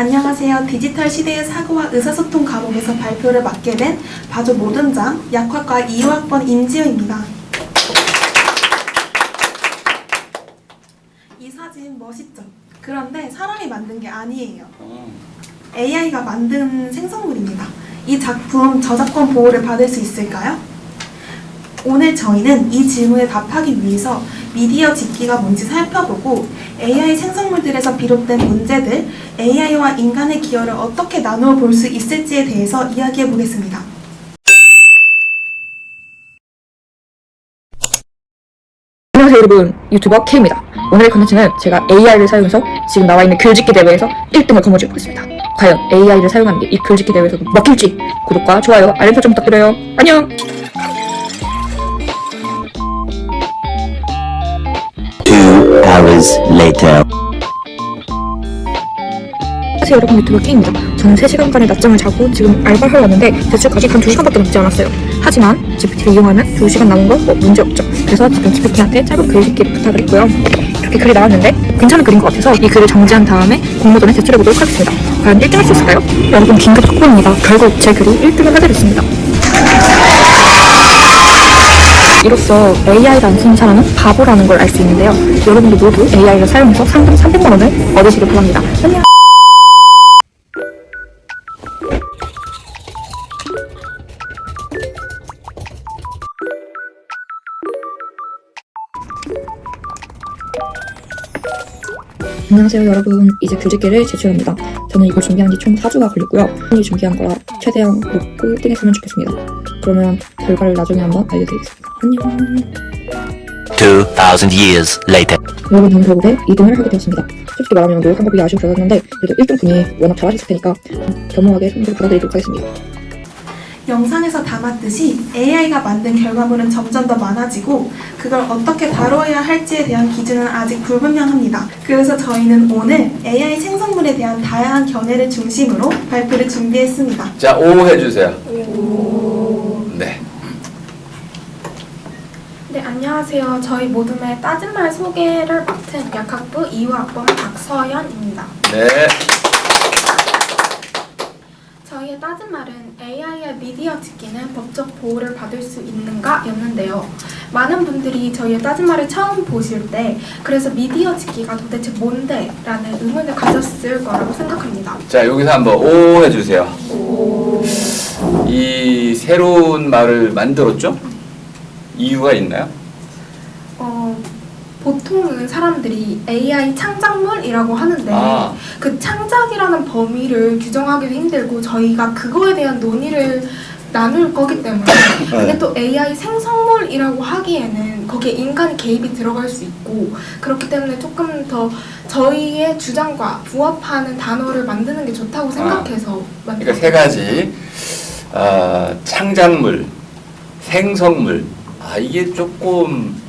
안녕하세요. 디지털 시대의 사고와 의사소통 과목에서 발표를 맡게 된 바조 모든장 약학과 2호학번 임지우입니다. 이 사진 멋있죠? 그런데 사람이 만든 게 아니에요. AI가 만든 생성물입니다. 이 작품 저작권 보호를 받을 수 있을까요? 오늘 저희는 이 질문에 답하기 위해서 미디어 집기가 뭔지 살펴보고 AI 생성물들에서 비롯된 문제들, AI와 인간의 기여를 어떻게 나누어 볼 수 있을지에 대해서 이야기해 보겠습니다. 안녕하세요 여러분, 유튜버 K입니다. 오늘의 컨텐츠는 제가 AI를 사용해서 지금 나와 있는 글짓기 대회에서 1등을 거머쥐어 보겠습니다. 과연 AI를 사용하는 게 이 글짓기 대회에서도 먹힐지 구독과 좋아요, 알림 설정 부탁드려요. 안녕! 2 hours later. 안녕하세요 여러분, 유튜버 K입니다. 저는 3시간간의 낮잠을 자고 지금 알바를 하러 왔는데 대출까지 한 2시간밖에 남지 않았어요. 하지만 GPT를 이용하면 2시간 남은 거 문제 없죠. 그래서 지금 GPT한테 짧은 글짓기를 부탁을 했고요. 이렇게 글이 나왔는데 괜찮은 글인 것 같아서 이 글을 정지한 다음에 공모전에 제출해보도록 하겠습니다. 과연 1등 할 수 있을까요? 여러분, 긴급 속보입니다. 결국 제 글이 1등을 하게 됐습니다. 이로써 AI라는 순사람은 바보라는 걸 알 수 있는데요. 여러분도 모두 AI를 사용해서 상금 300만 원을 얻으시길 바랍니다. 안녕! 안녕하세요 여러분, 이제 글짓기를 제출합니다. 저는 이걸 준비한 지 총 4주가 걸렸고요. 오늘 준비한 거라 최대한 높고 1등 했으면 좋겠습니다. 그러면 결과를 나중에 한번 알려드리겠습니다. 안녕. 2000 years later. 여러분, 저는 결국에 2등을 하게 되었습니다. 솔직히 말하면 노력한 법이 아쉬워 보였는데 그래도 1등 분이 워낙 잘하셨을 테니까 겸허하게 승부를 받아들이도록 하겠습니다. 영상에서 담았듯이 AI가 만든 결과물은 점점 더 많아지고 그걸 어떻게 다뤄야 할지에 대한 기준은 아직 불분명합니다. 그래서 저희는 오늘 AI 생성물에 대한 다양한 견해를 중심으로 발표를 준비했습니다. 자, 오 해주세요. 네. 네, 안녕하세요. 저희 모둠의 따진 말 소개를 맡은 약학부 2호학번 박서연입니다. 네. 저희의 따진 말은 AI의 미디어 집기는 법적 보호를 받을 수 있는가? 였는데요. 많은 분들이 저희의 따진 말을 처음 보실 때 그래서 미디어 집기가 도대체 뭔데? 라는 의문을 가졌을 거라고 생각합니다. 자, 여기서 한번 오 해주세요. 이 새로운 말을 만들었죠? 이유가 있나요? 보통은 사람들이 AI 창작물이라고 하는데 그 창작이라는 범위를 규정하기도 힘들고 저희가 그거에 대한 논의를 나눌 거기 때문에 근데 또 AI 생성물이라고 하기에는 거기에 인간의 개입이 들어갈 수 있고 그렇기 때문에 조금 더 저희의 주장과 부합하는 단어를 만드는 게 좋다고 생각해서 그러니까 세 가지. 창작물, 생성물. 이게 조금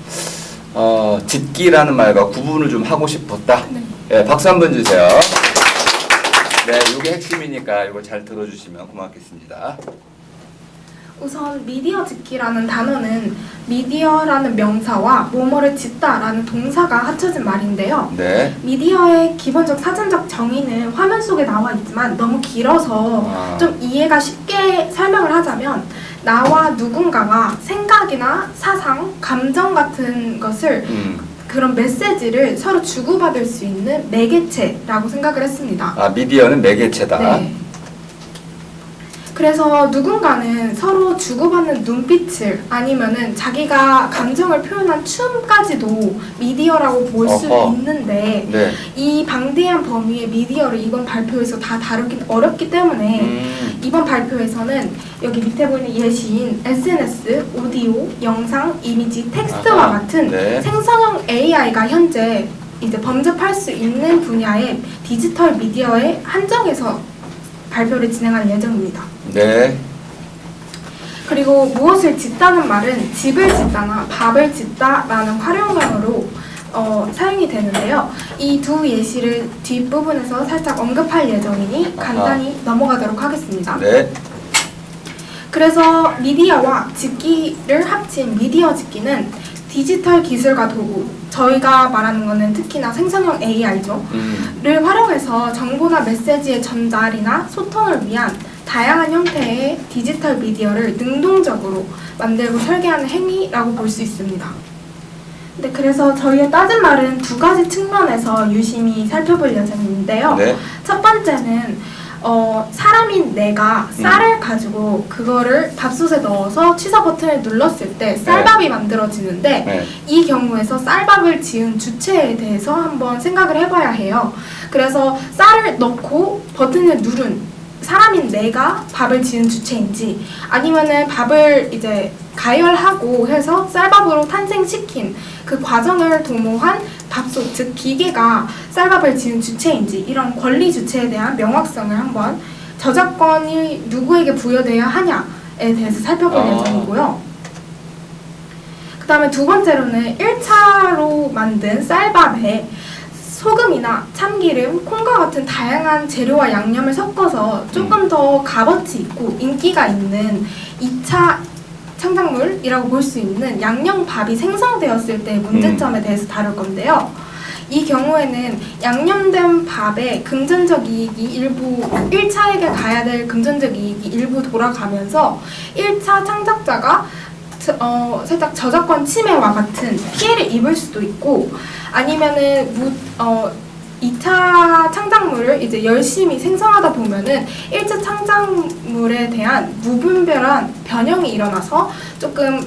짓기라는 말과 구분을 좀 하고 싶었다. 네. 네, 박수 한번 주세요. 네, 이게 핵심이니까 이거 잘 들어주시면 고맙겠습니다. 우선 미디어 짓기라는 단어는 미디어라는 명사와 뭐뭐를 짓다라는 동사가 합쳐진 말인데요. 네. 미디어의 기본적 사전적 정의는 화면 속에 나와 있지만 너무 길어서 좀 이해가 쉽게 설명을 하자면 나와 누군가가 생각이나 사상, 감정 같은 것을 그런 메시지를 서로 주고받을 수 있는 매개체라고 생각을 했습니다. 미디어는 매개체다. 네. 그래서 누군가는 서로 주고받는 눈빛을 아니면은 자기가 감정을 표현한 춤까지도 미디어라고 볼 수 있는데 네. 이 방대한 범위의 미디어를 이번 발표에서 다 다루긴 어렵기 때문에 이번 발표에서는 여기 밑에 보이는 예시인 SNS, 오디오, 영상, 이미지, 텍스트와 같은 네. 생성형 AI가 현재 이제 범접할 수 있는 분야의 디지털 미디어에 한정해서 발표를 진행할 예정입니다. 네. 그리고 무엇을 짓다는 말은 집을 짓다나 밥을 짓다라는 활용형으로 사용이 되는데요. 이 두 예시를 뒷부분에서 살짝 언급할 예정이니 간단히 넘어가도록 하겠습니다. 네. 그래서 미디어와 짓기를 합친 미디어 짓기는 디지털 기술과 도구, 저희가 말하는 거는 특히나 생성형 AI죠. 를 활용해서 정보나 메시지의 전달이나 소통을 위한 다양한 형태의 디지털 미디어를 능동적으로 만들고 설계하는 행위라고 볼 수 있습니다. 네, 그래서 저희의 따진 말은 두 가지 측면에서 유심히 살펴볼 예정인데요. 네. 첫 번째는 사람인 내가 쌀을 가지고 그거를 밥솥에 넣어서 취사 버튼을 눌렀을 때 쌀밥이 만들어지는데 네. 이 경우에서 쌀밥을 지은 주체에 대해서 한번 생각을 해봐야 해요. 그래서 쌀을 넣고 버튼을 누른 사람인 내가 밥을 지은 주체인지 아니면은 밥을 이제 가열하고 해서 쌀밥으로 탄생시킨 그 과정을 도모한 밥솥, 즉 기계가 쌀밥을 지은 주체인지 이런 권리 주체에 대한 명확성을 한번 저작권이 누구에게 부여돼야 하냐에 대해서 살펴볼 예정이고요. 그 다음에 두 번째로는 1차로 만든 쌀밥에 소금이나 참기름, 콩과 같은 다양한 재료와 양념을 섞어서 조금 더 값어치 있고 인기가 있는 2차 창작물이라고 볼 수 있는 양념밥이 생성되었을 때의 문제점에 대해서 다룰 건데요. 이 경우에는 양념된 밥의 금전적 이익이 일부 1차에게 가야 될 금전적 이익이 일부 돌아가면서 1차 창작자가 살짝 저작권 침해와 같은 피해를 입을 수도 있고 아니면은 2차 창작물을 이제 열심히 생성하다 보면은 1차 창작물에 대한 무분별한 변형이 일어나서 조금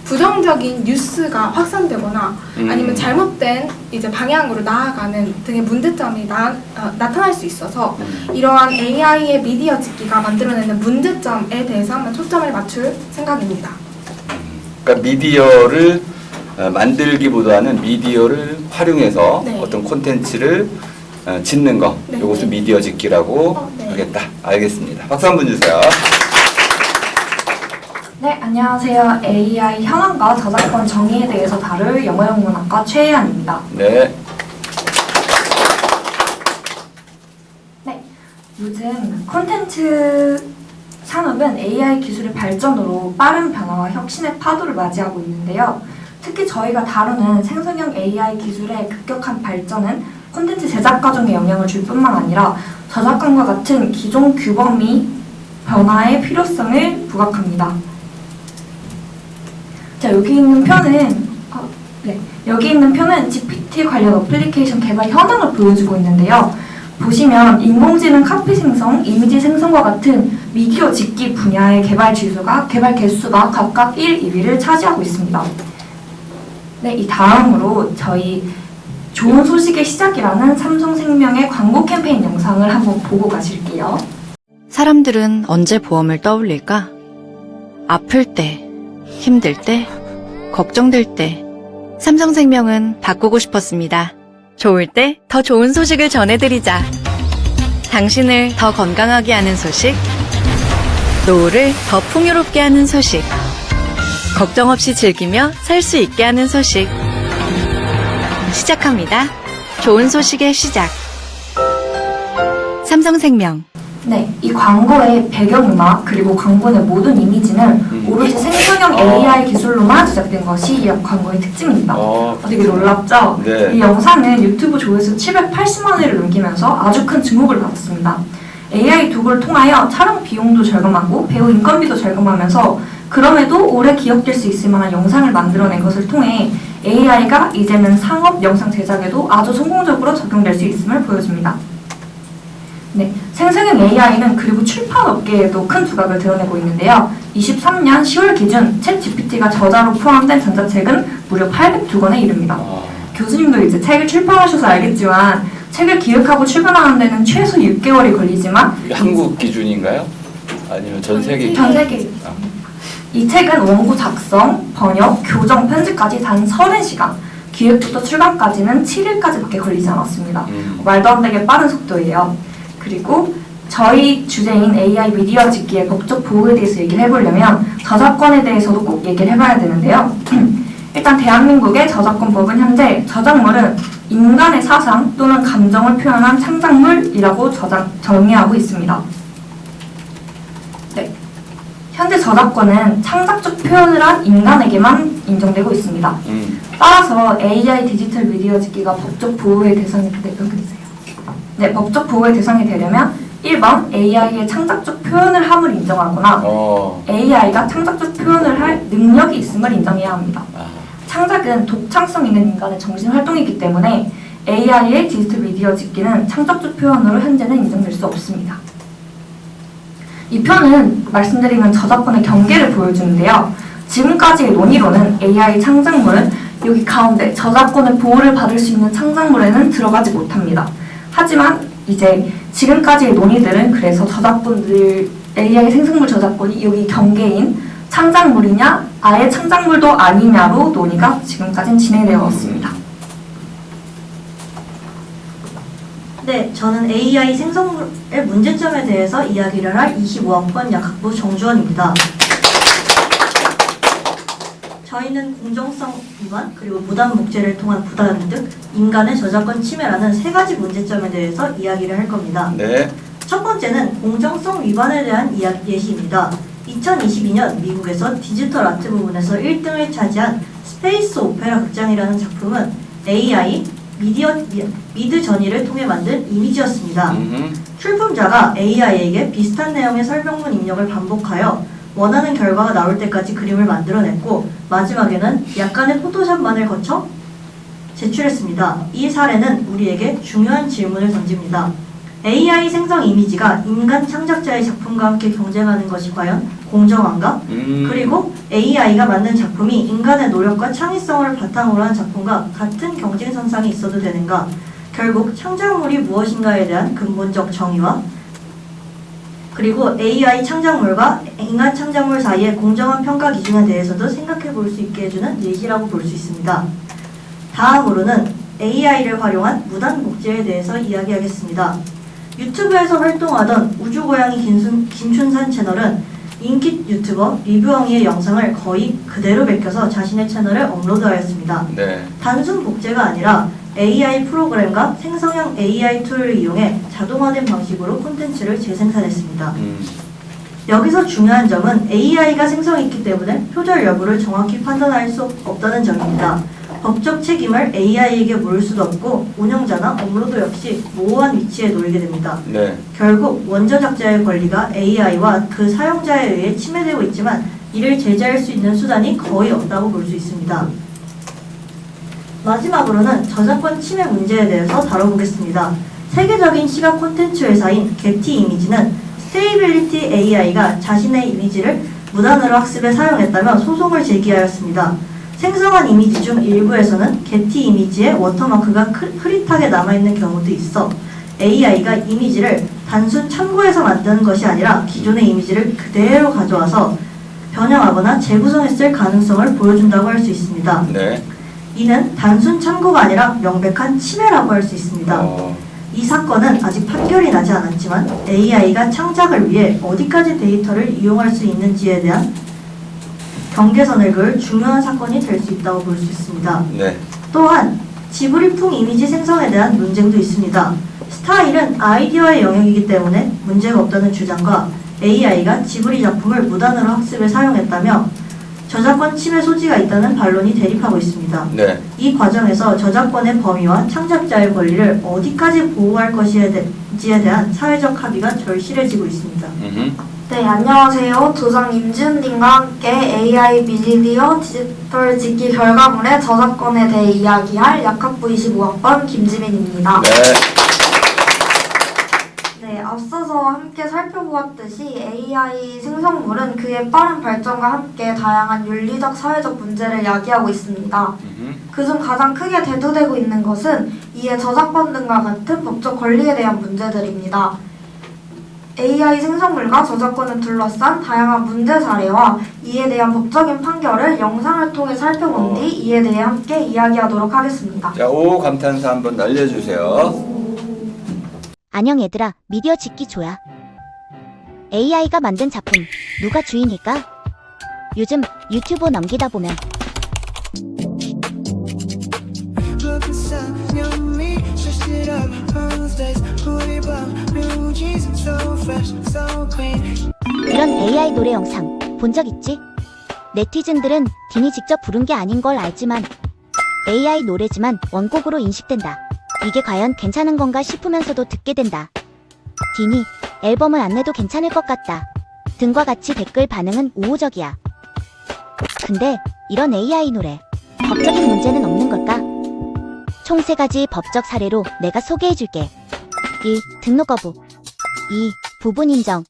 부정적인 뉴스가 확산되거나 아니면 잘못된 이제 방향으로 나아가는 등의 문제점이 나타날 수 있어서 이러한 AI의 미디어 짓기가 만들어내는 문제점에 대해서 한번 초점을 맞출 생각입니다. 그러니까 미디어를 만들기보다는 미디어를 활용해서 네. 어떤 콘텐츠를 짓는 거, 네. 이것을 미디어 짓기라고 네. 하겠다. 알겠습니다. 박수 한번 주세요. 네, 안녕하세요. AI 현황과 저작권 정의에 대해서 다룰 영어영문학과 최혜안입니다. 네. 네, 요즘 콘텐츠 산업은 AI 기술의 발전으로 빠른 변화와 혁신의 파도를 맞이하고 있는데요. 특히 저희가 다루는 생성형 AI 기술의 급격한 발전은 콘텐츠 제작 과정에 영향을 줄 뿐만 아니라 저작권과 같은 기존 규범이 변화의 필요성을 부각합니다. 자, 여기 있는 표는 GPT 관련 어플리케이션 개발 현황을 보여주고 있는데요. 보시면 인공지능 카피 생성, 이미지 생성과 같은 미디어 짓기 분야의 개발 개수가 각각 1, 2위를 차지하고 있습니다. 네, 이 다음으로 저희 좋은 소식의 시작이라는 삼성생명의 광고 캠페인 영상을 한번 보고 가실게요. 사람들은 언제 보험을 떠올릴까? 아플 때, 힘들 때, 걱정될 때, 삼성생명은 바꾸고 싶었습니다. 좋을 때 더 좋은 소식을 전해드리자. 당신을 더 건강하게 하는 소식, 노후를 더 풍요롭게 하는 소식, 걱정 없이 즐기며 살 수 있게 하는 소식. 시작합니다. 좋은 소식의 시작. 삼성생명. 네, 이 광고의 배경음악 그리고 광고 내 모든 이미지는 오로지 생성형 AI 기술로만 제작된 것이 이 광고의 특징입니다. 되게 놀랍죠? 네. 이 영상은 유튜브 조회수 780만 회를 넘기면서 아주 큰 주목을 받았습니다. AI 도구를 통하여 촬영 비용도 절감하고 배우 인건비도 절감하면서 그럼에도 오래 기억될 수 있을 만한 영상을 만들어낸 것을 통해 AI가 이제는 상업 영상 제작에도 아주 성공적으로 적용될 수 있음을 보여줍니다. 네, 생성형 AI는 그리고 출판 업계에도 큰 두각을 드러내고 있는데요. 23년 10월 기준 챗 GPT가 저자로 포함된 전자책은 무려 802권에 이릅니다. 교수님도 이제 책을 출판하셔서 알겠지만 책을 기획하고 출간하는 데는 최소 6개월이 걸리지만 이게 한국 기준인가요? 아니면 전 세계 기준? 전 세계 이 책은 원고 작성, 번역, 교정, 편집까지 단 30시간, 기획부터 출간까지는 7일까지밖에 걸리지 않았습니다. 말도 안 되게 빠른 속도예요. 그리고 저희 주제인 AI 미디어 짓기의 법적 보호에 대해서 얘기를 해보려면 저작권에 대해서도 꼭 얘기를 해봐야 되는데요. 일단 대한민국의 저작권법은 현재 저작물은 인간의 사상 또는 감정을 표현한 창작물이라고 정의하고 있습니다. 네. 현재 저작권은 창작적 표현을 한 인간에게만 인정되고 있습니다. 따라서 AI 디지털 미디어 짓기가 법적 보호의 대상이 네, 법적 보호의 대상이 되려면 1번 AI의 창작적 표현을 함을 인정하거나 AI가 창작적 표현을 할 능력이 있음을 인정해야 합니다. 창작은 독창성 있는 인간의 정신 활동이기 때문에 AI의 디지털 미디어 짓기는 창작적 표현으로 현재는 인정될 수 없습니다. 이 표는 말씀드리면 저작권의 경계를 보여주는데요. 지금까지의 논의로는 AI 창작물은 여기 가운데 저작권의 보호를 받을 수 있는 창작물에는 들어가지 못합니다. 하지만 이제 지금까지의 논의들은 그래서 저작권들 AI 생성물 저작권이 여기 경계인 창작물이냐 아예 창작물도 아니냐로 논의가 지금까지는 진행되어 왔습니다. 네, 저는 AI 생성물의 문제점에 대해서 이야기를 할 25학번 약학부 정주원입니다. 저희는 공정성 위반 그리고 무단 복제를 통한 부당 등 인간의 저작권 침해라는 세 가지 문제점에 대해서 이야기를 할 겁니다. 네. 첫 번째는 공정성 위반에 대한 예시입니다. 2022년 미국에서 디지털 아트 부분에서 1등을 차지한 스페이스 오페라 극장이라는 작품은 AI 미드 전이를 통해 만든 이미지였습니다. 출품자가 AI에게 비슷한 내용의 설명문 입력을 반복하여 원하는 결과가 나올 때까지 그림을 만들어냈고 마지막에는 약간의 포토샵만을 거쳐 제출했습니다. 이 사례는 우리에게 중요한 질문을 던집니다. AI 생성 이미지가 인간 창작자의 작품과 함께 경쟁하는 것이 과연 공정한가? 그리고 AI가 만든 작품이 인간의 노력과 창의성을 바탕으로 한 작품과 같은 경쟁선상에 있어도 되는가? 결국 창작물이 무엇인가에 대한 근본적 정의와 그리고 AI 창작물과 인간 창작물 사이의 공정한 평가 기준에 대해서도 생각해 볼 수 있게 해주는 예시라고 볼 수 있습니다. 다음으로는 AI를 활용한 무단 복제에 대해서 이야기하겠습니다. 유튜브에서 활동하던 우주고양이 김춘산 채널은 인기 유튜버 리뷰엉이의 영상을 거의 그대로 베껴서 자신의 채널에 업로드하였습니다. 네. 단순 복제가 아니라 AI 프로그램과 생성형 AI 툴을 이용해 자동화된 방식으로 콘텐츠를 재생산했습니다. 여기서 중요한 점은 AI가 생성했기 때문에 표절 여부를 정확히 판단할 수 없다는 점입니다. 법적 책임을 AI에게 물을 수도 없고 운영자나 업로드 역시 모호한 위치에 놓이게 됩니다. 네. 결국 원저작자의 권리가 AI와 그 사용자에 의해 침해되고 있지만 이를 제재할 수 있는 수단이 거의 없다고 볼 수 있습니다. 마지막으로는 저작권 침해 문제에 대해서 다뤄보겠습니다. 세계적인 시각 콘텐츠 회사인 게티 이미지는 스테이빌리티 AI가 자신의 이미지를 무단으로 학습에 사용했다며 소송을 제기하였습니다. 생성한 이미지 중 일부에서는 게티 이미지의 워터마크가 흐릿하게 남아있는 경우도 있어 AI가 이미지를 단순 참고해서 만드는 것이 아니라 기존의 이미지를 그대로 가져와서 변형하거나 재구성했을 가능성을 보여준다고 할 수 있습니다. 네. 이는 단순 참고가 아니라 명백한 침해라고 할 수 있습니다. 이 사건은 아직 판결이 나지 않았지만 AI가 창작을 위해 어디까지 데이터를 이용할 수 있는지에 대한 경계선을 그을 중요한 사건이 될 수 있다고 볼 수 있습니다. 네. 또한 지브리풍 이미지 생성에 대한 논쟁도 있습니다. 스타일은 아이디어의 영역이기 때문에 문제가 없다는 주장과 AI가 지브리 작품을 무단으로 학습에 사용했다며 저작권 침해 소지가 있다는 반론이 대립하고 있습니다. 네. 이 과정에서 저작권의 범위와 창작자의 권리를 어디까지 보호할 것인지에 대한 사회적 합의가 절실해지고 있습니다. 네, 안녕하세요. 조장 임지훈님과 함께 AI 미디어 디지털 짓기 결과물의 저작권에 대해 이야기할 약학부 25학번 김지민입니다. 네. 네, 앞서서 함께 살펴보았듯이 AI 생성물은 그의 빠른 발전과 함께 다양한 윤리적, 사회적 문제를 야기하고 있습니다. 그중 가장 크게 대두되고 있는 것은 이에 저작권 등과 같은 법적 권리에 대한 문제들입니다. AI 생성물과 저작권을 둘러싼 다양한 문제 사례와 이에 대한 법적인 판결을 영상을 통해 살펴본 뒤 이에 대해 함께 이야기하도록 하겠습니다. 자, 오 감탄사 한번 날려주세요. 안녕 얘들아, 미디어 짓기 조야. AI가 만든 작품, 누가 주인일까? 요즘 유튜브 넘기다 보면 그런 AI 노래 영상 본 적 있지? 네티즌들은 딘이 직접 부른 게 아닌 걸 알지만 AI 노래지만 원곡으로 인식된다. 이게 과연 괜찮은 건가 싶으면서도 듣게 된다. 디니, 앨범을 안 내도 괜찮을 것 같다. 등과 같이 댓글 반응은 우호적이야. 근데 이런 AI 노래, 법적인 문제는 없는 걸까? 총 3가지 법적 사례로 내가 소개해줄게. 1. 등록 거부. 2. 부분 인정.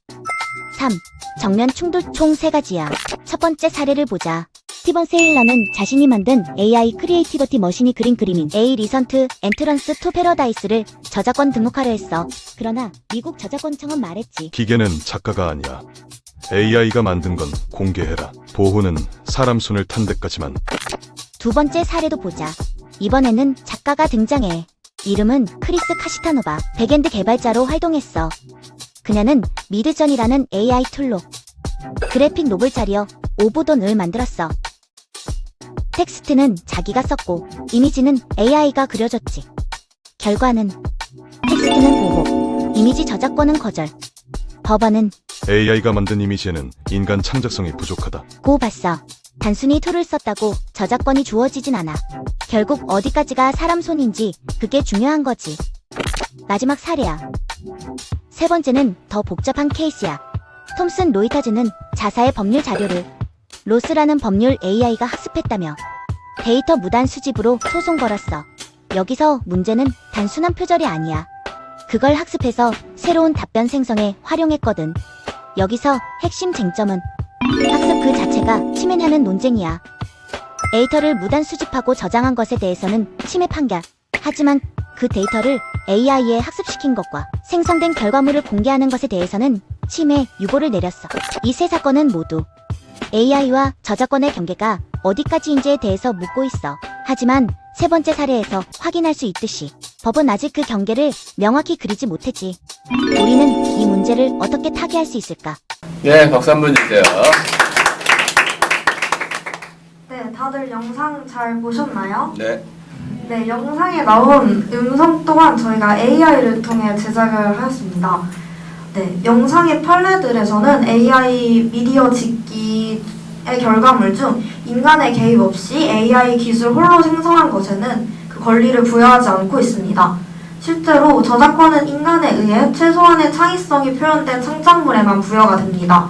3. 정면 충돌. 총 3가지야. 첫 번째 사례를 보자. 스티븐 세일러는 자신이 만든 AI 크리에이티비티 머신이 그린 그림인 A 리선트 엔트런스 투 패러다이스를 저작권 등록하려 했어. 그러나 미국 저작권청은 말했지. 기계는 작가가 아니야. AI가 만든 건 공개해라. 보호는 사람 손을 탄 데까지만. 두 번째 사례도 보자. 이번에는 작가가 등장해. 이름은 크리스 카시타노바. 백엔드 개발자로 활동했어. 그녀는 미드전이라는 AI 툴로 그래픽 노블 자리어 오브돈을 만들었어. 텍스트는 자기가 썼고 이미지는 AI가 그려줬지. 결과는 텍스트는 보호, 이미지 저작권은 거절. 법원은 AI가 만든 이미지에는 인간 창작성이 부족하다. 고 봤어. 단순히 툴을 썼다고 저작권이 주어지진 않아. 결국 어디까지가 사람 손인지 그게 중요한 거지. 마지막 사례야. 세 번째는 더 복잡한 케이스야. 톰슨 로이터즈는 자사의 법률 자료를 로스라는 법률 AI가 학습했다며 데이터 무단 수집으로 소송 걸었어. 여기서 문제는 단순한 표절이 아니야. 그걸 학습해서 새로운 답변 생성에 활용했거든. 여기서 핵심 쟁점은 학습 그 자체가 침해냐는 논쟁이야. 데이터를 무단 수집하고 저장한 것에 대해서는 침해 판결. 하지만 그 데이터를 AI에 학습시킨 것과 생성된 결과물을 공개하는 것에 대해서는 침해 유보를 내렸어. 이 세 사건은 모두 AI와 저작권의 경계가 어디까지인지에 대해서 묻고 있어. 하지만 세 번째 사례에서 확인할 수 있듯이 법은 아직 그 경계를 명확히 그리지 못했지. 우리는 이 문제를 어떻게 타개할 수 있을까? 네, 박수 한번 주세요. 네, 다들 영상 잘 보셨나요? 네. 네, 영상에 나온 음성 또한 저희가 AI를 통해 제작을 하였습니다. 네, 영상의 판례들에서는 AI 미디어 짓기의 결과물 중 인간의 개입 없이 AI 기술 홀로 생성한 것에는 그 권리를 부여하지 않고 있습니다. 실제로 저작권은 인간에 의해 최소한의 창의성이 표현된 창작물에만 부여가 됩니다.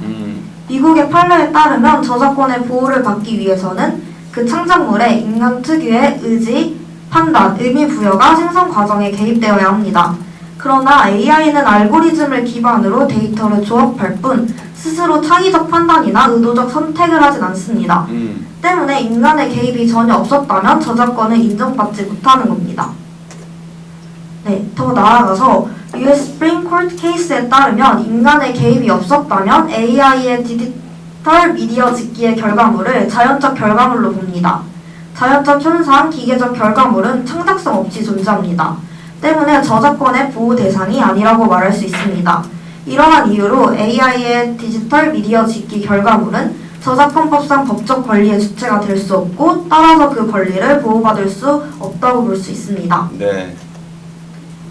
미국의 판례에 따르면 저작권의 보호를 받기 위해서는 그 창작물에 인간 특유의 의지, 판단, 의미 부여가 생성 과정에 개입되어야 합니다. 그러나 AI는 알고리즘을 기반으로 데이터를 조합할 뿐 스스로 창의적 판단이나 의도적 선택을 하진 않습니다. 때문에 인간의 개입이 전혀 없었다면 저작권을 인정받지 못하는 겁니다. 네, 더 나아가서 US Supreme Court 케이스에 따르면 인간의 개입이 없었다면 AI의 디지털 미디어 짓기의 결과물을 자연적 결과물로 봅니다. 자연적 현상, 기계적 결과물은 창작성 없이 존재합니다. 때문에 저작권의 보호 대상이 아니라고 말할 수 있습니다. 이러한 이유로 AI의 디지털 미디어 짓기 결과물은 저작권법상 법적 권리의 주체가 될 수 없고 따라서 그 권리를 보호받을 수 없다고 볼 수 있습니다. 네.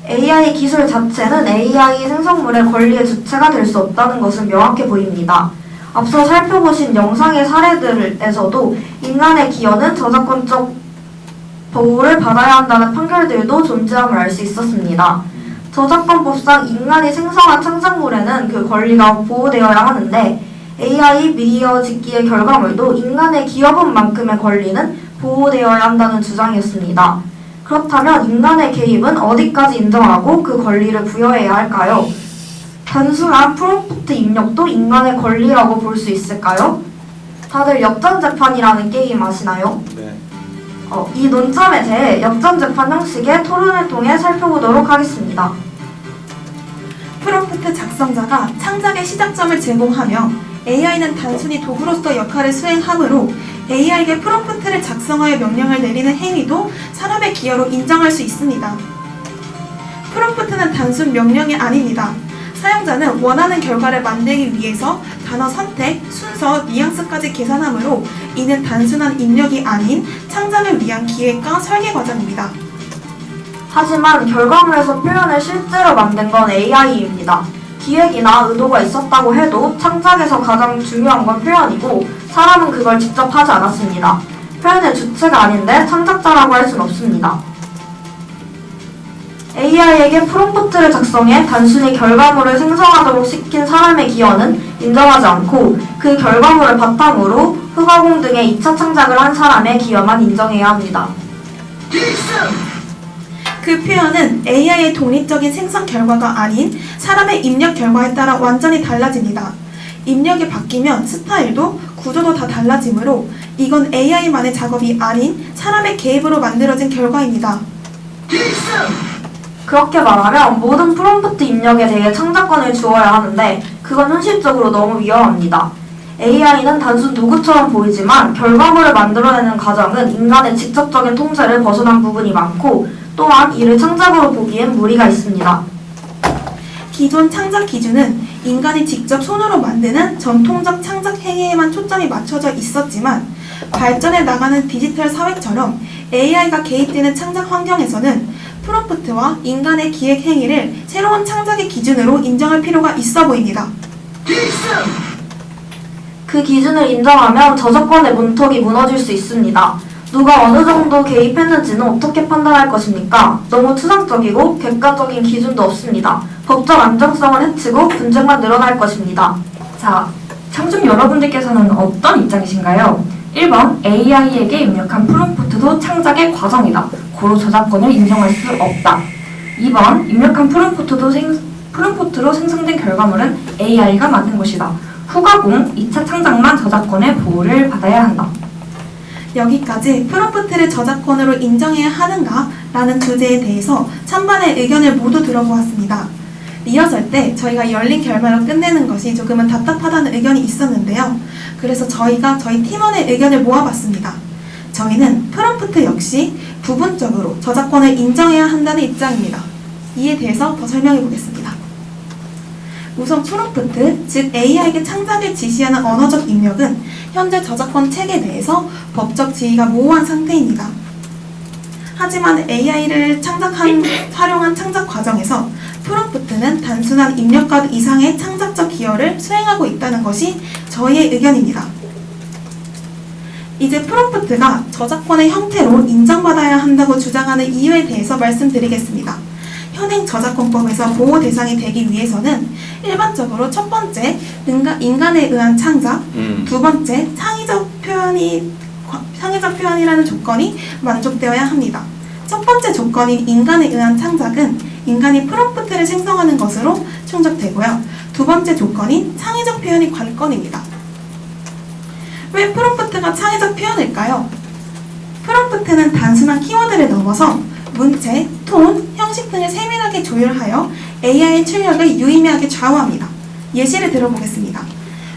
AI 기술 자체는 AI 생성물의 권리의 주체가 될 수 없다는 것은 명확해 보입니다. 앞서 살펴보신 영상의 사례들에서도 인간의 기여는 저작권적 보호를 받아야 한다는 판결들도 존재함을 알 수 있었습니다. 저작권법상 인간이 생성한 창작물에는 그 권리가 보호되어야 하는데 AI 미디어 짓기의 결과물도 인간의 기여분 만큼의 권리는 보호되어야 한다는 주장이었습니다. 그렇다면 인간의 개입은 어디까지 인정하고 그 권리를 부여해야 할까요? 단순한 프롬프트 입력도 인간의 권리라고 볼 수 있을까요? 다들 역전재판이라는 게임 아시나요? 네. 이 논점에 대해 역전재판 형식의 토론을 통해 살펴보도록 하겠습니다. 프롬프트 작성자가 창작의 시작점을 제공하며 AI는 단순히 도구로서 역할을 수행하므로 AI에게 프롬프트를 작성하여 명령을 내리는 행위도 사람의 기여로 인정할 수 있습니다. 프롬프트는 단순 명령이 아닙니다. 사용자는 원하는 결과를 만들기 위해서 단어 선택, 순서, 뉘앙스까지 계산하므로 이는 단순한 입력이 아닌 창작을 위한 기획과 설계 과정입니다. 하지만 결과물에서 표현을 실제로 만든 건 AI입니다. 기획이나 의도가 있었다고 해도 창작에서 가장 중요한 건 표현이고 사람은 그걸 직접 하지 않았습니다. 표현의 주체가 아닌데 창작자라고 할 순 없습니다. AI에게 프롬프트를 작성해 단순히 결과물을 생성하도록 시킨 사람의 기여는 인정하지 않고 그 결과물을 바탕으로 후가공 등의 2차 창작을 한 사람의 기여만 인정해야 합니다. 그 표현은 AI의 독립적인 생성 결과가 아닌 사람의 입력 결과에 따라 완전히 달라집니다. 입력이 바뀌면 스타일도 구조도 다 달라지므로 이건 AI만의 작업이 아닌 사람의 개입으로 만들어진 결과입니다. 그렇게 말하면 모든 프롬프트 입력에 대해 창작권을 주어야 하는데 그건 현실적으로 너무 위험합니다. AI는 단순 도구처럼 보이지만 결과물을 만들어내는 과정은 인간의 직접적인 통제를 벗어난 부분이 많고 또한 이를 창작으로 보기엔 무리가 있습니다. 기존 창작 기준은 인간이 직접 손으로 만드는 전통적 창작 행위에만 초점이 맞춰져 있었지만 발전해 나가는 디지털 사회처럼 AI가 개입되는 창작 환경에서는 프롬프트와 인간의 기획 행위를 새로운 창작의 기준으로 인정할 필요가 있어 보입니다. 그 기준을 인정하면 저작권의 문턱이 무너질 수 있습니다. 누가 어느 정도 개입했는지는 어떻게 판단할 것입니까? 너무 추상적이고 객관적인 기준도 없습니다. 법적 안정성을 해치고 분쟁만 늘어날 것입니다. 자, 청중 여러분들께서는 어떤 입장이신가요? 1번, AI에게 입력한 프롬프트도 창작의 과정이다. 고로 저작권을 인정할 수 없다. 2번, 입력한 프롬프트로 생성된 결과물은 AI가 만든 것이다. 후가공, 2차 창작만 저작권의 보호를 받아야 한다. 여기까지 프롬프트를 저작권으로 인정해야 하는가? 라는 주제에 대해서 찬반의 의견을 모두 들어보았습니다. 리허설 때 저희가 열린 결말로 끝내는 것이 조금은 답답하다는 의견이 있었는데요. 그래서 저희가 저희 팀원의 의견을 모아봤습니다. 저희는 프롬프트 역시 부분적으로 저작권을 인정해야 한다는 입장입니다. 이에 대해서 더 설명해 보겠습니다. 우선 프롬프트, 즉 AI에게 창작을 지시하는 언어적 입력은 현재 저작권 체계 내에서 법적 지위가 모호한 상태입니다. 하지만 AI를 활용한 창작 과정에서 프롬프트는 단순한 입력과 이상의 창작적 기여를 수행하고 있다는 것이 저희의 의견입니다. 이제 프롬프트가 저작권의 형태로 인정받아야 한다고 주장하는 이유에 대해서 말씀드리겠습니다. 현행 저작권법에서 보호 대상이 되기 위해서는 일반적으로 첫 번째, 인간에 의한 창작, 두 번째, 창의적 표현이라는 조건이 만족되어야 합니다. 첫 번째 조건인 인간에 의한 창작은 인간이 프롬프트를 생성하는 것으로 충족되고요. 두 번째 조건인 창의적 표현이 관건입니다. 왜 프롬프트가 창의적 표현일까요? 프롬프트는 단순한 키워드를 넘어서 문체, 톤, 형식 등을 세밀하게 조율하여 AI의 출력을 유의미하게 좌우합니다. 예시를 들어보겠습니다.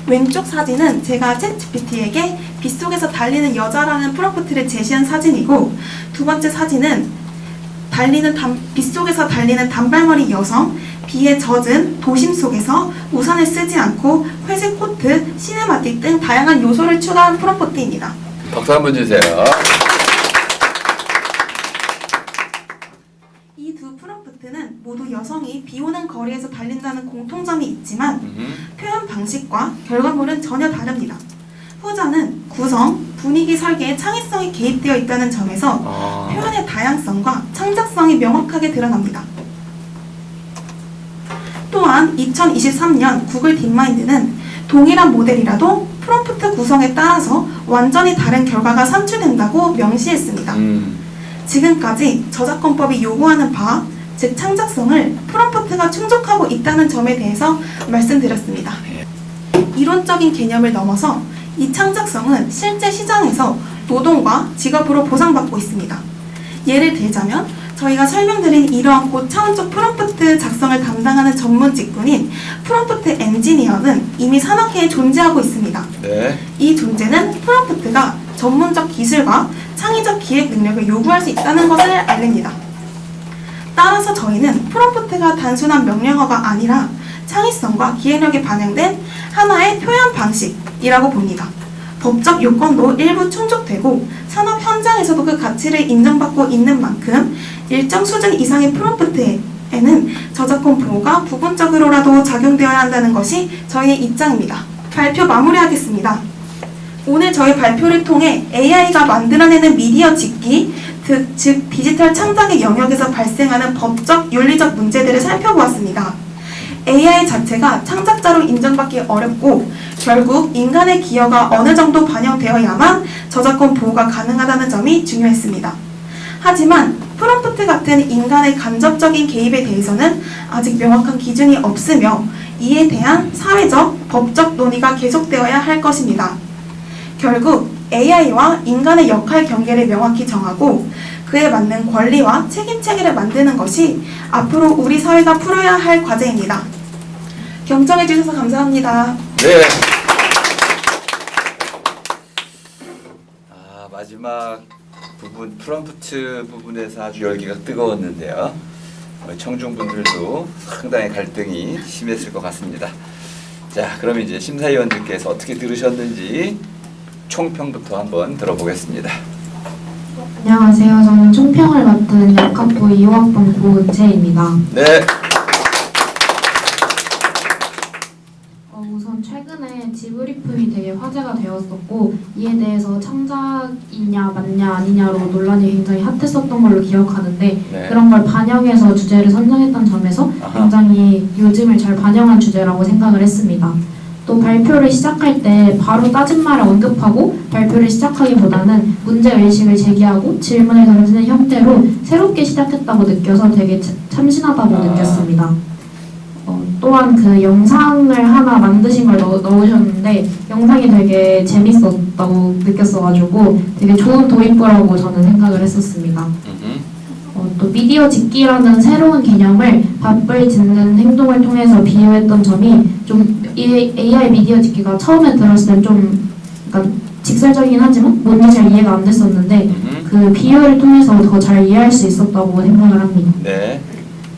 왼쪽 사진은 제가 챗GPT에게 빗속에서 달리는 여자라는 프롬프트를 제시한 사진이고, 두 번째 사진은 빗속에서 달리는 단발머리 여성, 비에 젖은 도심 속에서 우산을 쓰지 않고 회색 코트, 시네마틱 등 다양한 요소를 추가한 프롬프트입니다. 박수 한번 주세요. 이 두 프롬프트는 모두 여성이 비 오는 거리에서 달린다는 공통점이 있지만 표현 방식과 결과물은 전혀 다릅니다. 후자는 구성, 분위기 설계에 창의성이 개입되어 있다는 점에서 표현의 다양성과 창작성이 명확하게 드러납니다. 또한 2023년 구글 딥마인드는 동일한 모델이라도 프롬프트 구성에 따라서 완전히 다른 결과가 산출된다고 명시했습니다. 지금까지 저작권법이 요구하는 바, 즉 창작성을 프롬프트가 충족하고 있다는 점에 대해서 말씀드렸습니다. 이론적인 개념을 넘어서 이 창작성은 실제 시장에서 노동과 직업으로 보상받고 있습니다. 예를 들자면 저희가 설명드린 이러한 고차원적 프롬프트 작성을 담당하는 전문 직군인 프롬프트 엔지니어는 이미 산업계에 존재하고 있습니다. 네. 이 존재는 프롬프트가 전문적 기술과 창의적 기획 능력을 요구할 수 있다는 것을 알립니다. 따라서 저희는 프롬프트가 단순한 명령어가 아니라 창의성과 기획력이 반영된 하나의 표현 방식이라고 봅니다. 법적 요건도 일부 충족되고 산업 현장에서도 그 가치를 인정받고 있는 만큼 일정 수준 이상의 프롬프트에는 저작권 보호가 부분적으로라도 적용되어야 한다는 것이 저희의 입장입니다. 발표 마무리하겠습니다. 오늘 저희 발표를 통해 AI가 만들어내는 미디어 짓기, 즉 디지털 창작의 영역에서 발생하는 법적, 윤리적 문제들을 살펴보았습니다. AI 자체가 창작자로 인정받기 어렵고 결국 인간의 기여가 어느 정도 반영되어야만 저작권 보호가 가능하다는 점이 중요했습니다. 하지만 프롬프트 같은 인간의 간접적인 개입에 대해서는 아직 명확한 기준이 없으며 이에 대한 사회적, 법적 논의가 계속되어야 할 것입니다. 결국 AI와 인간의 역할 경계를 명확히 정하고 그에 맞는 권리와 책임 체계를 만드는 것이 앞으로 우리 사회가 풀어야 할 과제입니다. 경청해 주셔서 감사합니다. 네. 마지막 부분, 프롬프트 부분에서 아주 열기가 뜨거웠는데요. 청중분들도 상당히 갈등이 심했을 것 같습니다. 자, 그럼 이제 심사위원들께서 어떻게 들으셨는지 총평부터 한번 들어보겠습니다. 안녕하세요. 저는 총평을 맡은 약학부 2호학번 고은채입니다. 네. 우선 최근에 지브리품이 되게 화제가 되었었고 이에 대해서 창작이냐 맞냐 아니냐로 논란이 굉장히 핫했었던 걸로 기억하는데 네. 그런 걸 반영해서 주제를 선정했던 점에서 굉장히 요즘을 잘 반영한 주제라고 생각을 했습니다. 또 발표를 시작할 때 바로 따진 말을 언급하고 발표를 시작하기보다는 문제의식을 제기하고 질문을 던지는 형태로 새롭게 시작했다고 느껴서 되게 참신하다고 느꼈습니다. 또한 그 영상을 하나 만드신 걸 넣으셨는데 영상이 되게 재밌었다고 느꼈어가지고 되게 좋은 도입부라고 저는 생각을 했었습니다. 또 미디어 짓기라는 새로운 개념을 밥을 짓는 행동을 통해서 비유했던 점이 좀 AI 미디어 짓기가 처음에 들었을 땐 좀 그러니까 직설적이긴 하지만 뭔지 잘 이해가 안 됐었는데 그 비유를 통해서 더 잘 이해할 수 있었다고 생각을 합니다. 네.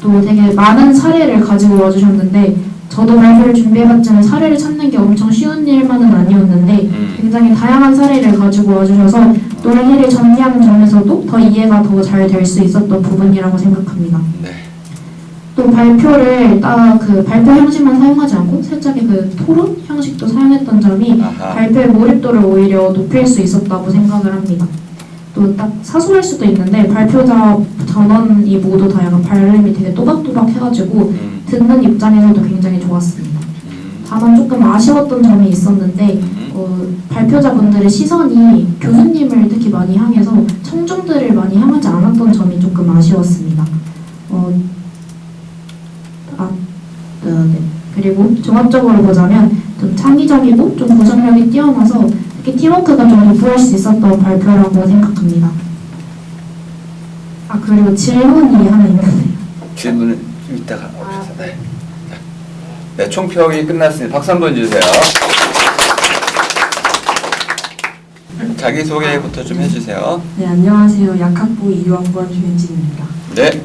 또 되게 많은 사례를 가지고 와주셨는데 저도 발표를 준비해봤지만 사례를 찾는 게 엄청 쉬운 일만은 아니었는데 굉장히 다양한 사례를 가지고 와주셔서 논리를 정리하는 점에서도 더 이해가 더 잘 될 수 있었던 부분이라고 생각합니다. 네. 또 발표를 딱 그 발표 형식만 사용하지 않고 살짝의 그 토론 형식도 사용했던 점이 발표의 몰입도를 오히려 높일 수 있었다고 생각을 합니다. 또 딱 사소할 수도 있는데 발표자 전원이 모두 다 약간 발음이 되게 또박또박 해가지고 듣는 입장에서도 굉장히 좋았습니다. 다만 조금 아쉬웠던 점이 있었는데 발표자분들의 시선이 교수님을 특히 많이 향해서 청중들을 많이 향하지 않았던 점이 조금 아쉬웠습니다. 네. 그리고 종합적으로 보자면 좀 창의적이고 좀 구성력이 뛰어나서 특히 팀워크가 좀 돋보일 수 있었던 발표라고 생각합니다. 그리고 질문이 하나 있는데 질문은 좀 이따가 하겠습니다. 네. 네, 총평이 끝났습니다. 박수 한번 주세요. 자기소개부터 좀 해주세요. 네, 안녕하세요. 약학부 2학번 조현진입니다. 네.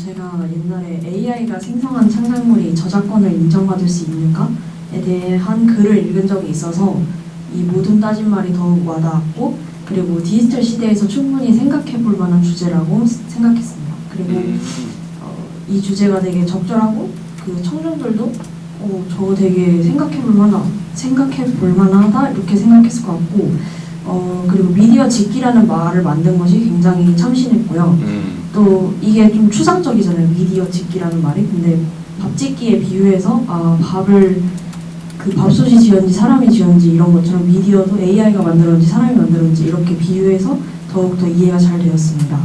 제가 옛날에 AI가 생성한 창작물이 저작권을 인정받을 수 있는가에 대한 글을 읽은 적이 있어서 이 모든 따진 말이 더욱 와닿았고 그리고 디지털 시대에서 충분히 생각해 볼 만한 주제라고 생각했습니다. 그리고 이 주제가 되게 적절하고 그 청중들도 저거 되게 생각해 볼 만하다 이렇게 생각했을 것 같고 그리고 미디어 짓기라는 말을 만든 것이 굉장히 참신했고요. 또 이게 좀 추상적이잖아요. 미디어 짓기라는 말이. 근데 밥 짓기에 비유해서 밥을 그 밥솥이 지었는지 사람이 지었는지 이런 것처럼 미디어도 AI가 만들었는지 사람이 만들었는지 이렇게 비유해서 더욱더 이해가 잘 되었습니다.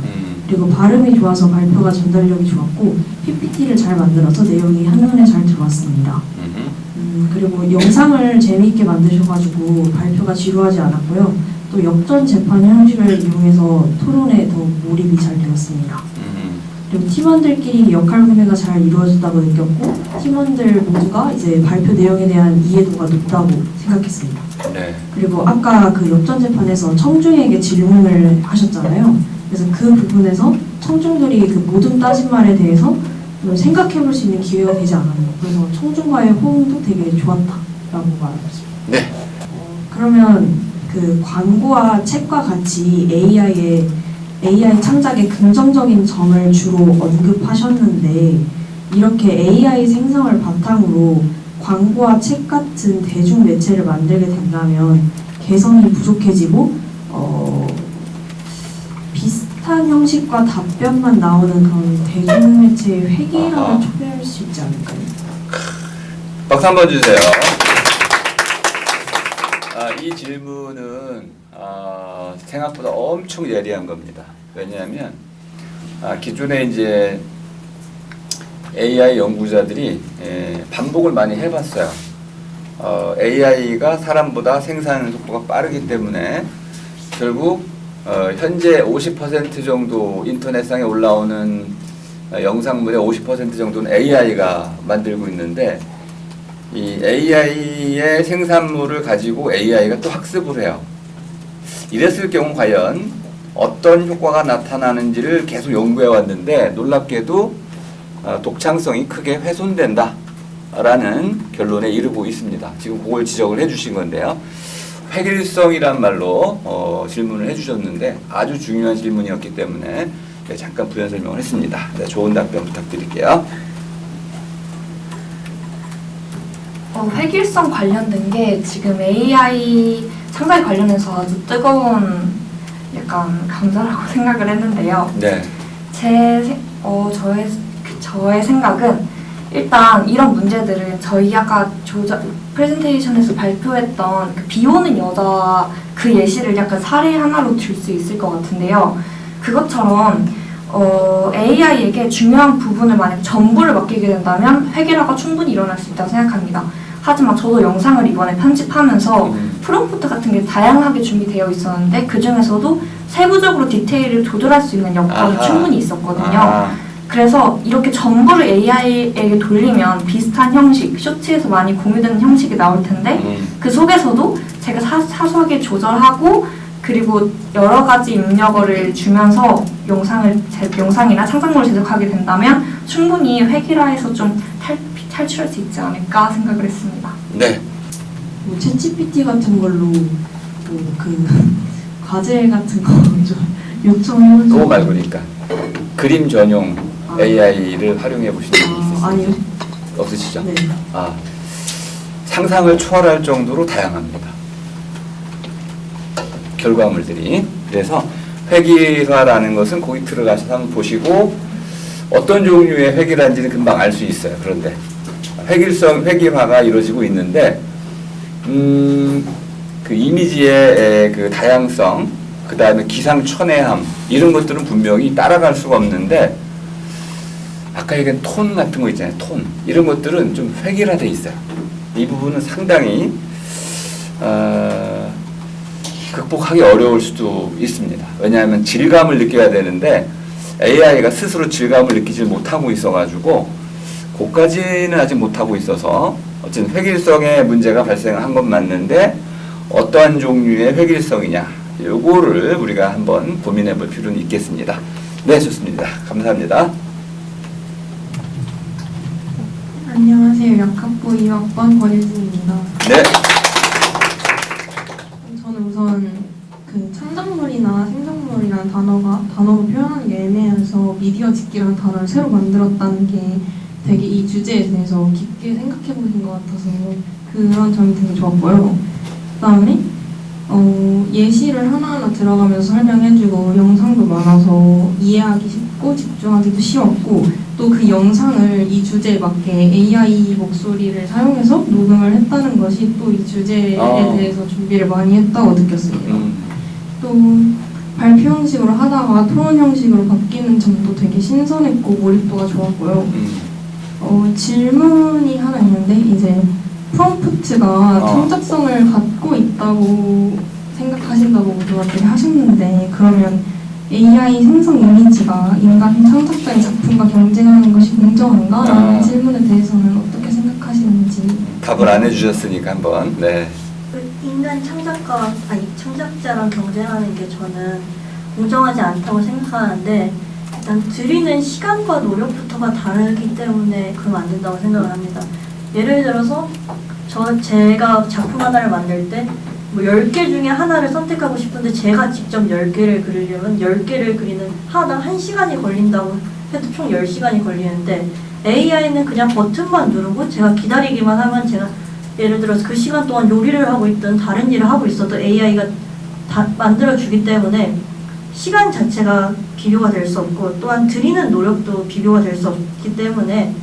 그리고 발음이 좋아서 발표가 전달력이 좋았고 PPT를 잘 만들어서 내용이 한눈에 잘 들어왔습니다. 그리고 영상을 재미있게 만드셔가지고 발표가 지루하지 않았고요. 또 역전 재판 형식을 이용해서 토론에 더 몰입이 잘 되었습니다. 그리고 팀원들끼리 역할 분배가 잘 이루어졌다고 느꼈고 팀원들 모두가 이제 발표 내용에 대한 이해도가 높다고 생각했습니다. 네. 그리고 아까 그 역전 재판에서 청중에게 질문을 하셨잖아요. 그래서 그 부분에서 청중들이 그 모든 따진 말에 대해서 생각해볼 수 있는 기회가 되지 않았나요? 그래서 청중과의 호응도 되게 좋았다라고 말했습니다. 네. 그러면 그 광고와 책과 같이 AI 창작의 긍정적인 점을 주로 언급하셨는데 이렇게 AI 생성을 바탕으로 광고와 책 같은 대중 매체를 만들게 된다면 개성이 부족해지고 비슷한 형식과 답변만 나오는 그런 대중 매체의 획일화를 초래할 수 있지 않을까요? 박수 한번 주세요. 이 질문은 생각보다 엄청 예리한 겁니다. 왜냐하면 기존에 이제 AI 연구자들이 반복을 많이 해봤어요. AI가 사람보다 생산 속도가 빠르기 때문에 결국 현재 50% 정도 인터넷상에 올라오는 영상물의 50% 정도는 AI가 만들고 있는데 이 AI의 생산물을 가지고 AI가 또 학습을 해요. 이랬을 경우 과연 어떤 효과가 나타나는지를 계속 연구해 왔는데 놀랍게도 독창성이 크게 훼손된다 라는 결론에 이르고 있습니다. 지금 그걸 지적을 해 주신 건데요. 획일성이란 말로 질문을 해 주셨는데 아주 중요한 질문이었기 때문에 잠깐 부연 설명을 했습니다. 네, 좋은 답변 부탁드릴게요. 획일성 관련된 게 지금 AI 창작에 관련해서 아주 뜨거운 약간 감자라고 생각을 했는데요. 네. 저의 생각은 일단 이런 문제들은 저희 아까 프레젠테이션에서 발표했던 그 비 오는 여자 그 예시를 약간 사례 하나로 들 수 있을 것 같은데요. 그것처럼 AI에게 중요한 부분을 만약 전부를 맡기게 된다면 획일화가 충분히 일어날 수 있다고 생각합니다. 하지만 저도 영상을 이번에 편집하면서 프롬프트 같은 게 다양하게 준비되어 있었는데 그 중에서도 세부적으로 디테일을 조절할 수 있는 여건이 충분히 있었거든요. 그래서 이렇게 전부를 AI에게 돌리면 비슷한 형식, 쇼츠에서 많이 공유되는 형식이 나올 텐데 그 속에서도 제가 사소하게 조절하고 그리고 여러 가지 입력어를 주면서 영상이나 창작물을 제작하게 된다면 충분히 획일화해서 좀 탈출할 수 있지 않을까 생각을 했습니다. 네. 뭐 챗GPT 같은 걸로 그 과제 같은 거 좀 요청해보시면 그거 말고니까 그림 전용 AI를 활용해 보신 적이 있으세요? 아니요. 없으시죠? 네. 상상을 초월할 정도로 다양합니다. 결과물들이. 그래서 획일화라는 것은 거기 들어가셔서 한번 보시고 어떤 종류의 획일화인지는 금방 알 수 있어요. 그런데 획일화가 이루어지고 있는데 그 이미지의 그 다양성, 그 다음에 기상천외함 이런 것들은 분명히 따라갈 수가 없는데 아까 얘기한 톤 같은 거 있잖아요. 톤 이런 것들은 좀 획일화돼 있어요. 이 부분은 상당히 극복하기 어려울 수도 있습니다. 왜냐하면 질감을 느껴야 되는데 AI가 스스로 질감을 느끼지 못하고 있어가지고 그까지는 아직 못하고 있어서 어쨌든 획일성의 문제가 발생한 건 맞는데 어떠한 종류의 획일성이냐 요거를 우리가 한번 고민해 볼 필요는 있겠습니다. 네, 좋습니다. 감사합니다. 안녕하세요. 약학부 2학번 권유진입니다. 네. 저는 우선 그 창작물이나 생산물이라는 단어로 표현하는 게 애매해서 미디어 짓기라는 단어를 새로 만들었다는 게 되게 이 주제에 대해서 깊게 생각해 보신 것 같아서 그런 점이 되게 좋았고요. 그다음에 예시를 하나하나 들어가면서 설명해주고 영상도 많아서 이해하기 쉽고 집중하기도 쉬웠고 또 그 영상을 이 주제에 맞게 AI 목소리를 사용해서 녹음을 했다는 것이 또 이 주제에 대해서 준비를 많이 했다고 느꼈습니다. 또 발표 형식으로 하다가 토론 형식으로 바뀌는 점도 되게 신선했고 몰입도가 좋았고요. 질문이 하나 있는데 이제 프롬프트가 창작성을 갖고 있다고 생각하신다고 모두가 하셨는데 그러면 AI 생성 이미지가 인간 창작자의 작품과 경쟁하는 것이 공정한가? 라는 질문에 대해서는 어떻게 생각하시는지 답을 안 해주셨으니까 한번 네. 인간 창작자랑 경쟁하는 게 저는 공정하지 않다고 생각하는데 일단 들이는 시간과 노력부터가 다르기 때문에 그러면 안 된다고 생각을 합니다. 예를 들어서 제가 작품 하나를 만들 때 뭐 10개 중에 하나를 선택하고 싶은데 제가 직접 10개를 그리려면 10개를 그리는 하나당 1시간이 걸린다고 해도 총 10시간이 걸리는데 AI는 그냥 버튼만 누르고 제가 기다리기만 하면 제가 예를 들어서 그 시간 동안 요리를 하고 있든 다른 일을 하고 있어도 AI가 다 만들어주기 때문에 시간 자체가 비교가 될 수 없고 또한 들이는 노력도 비교가 될 수 없기 때문에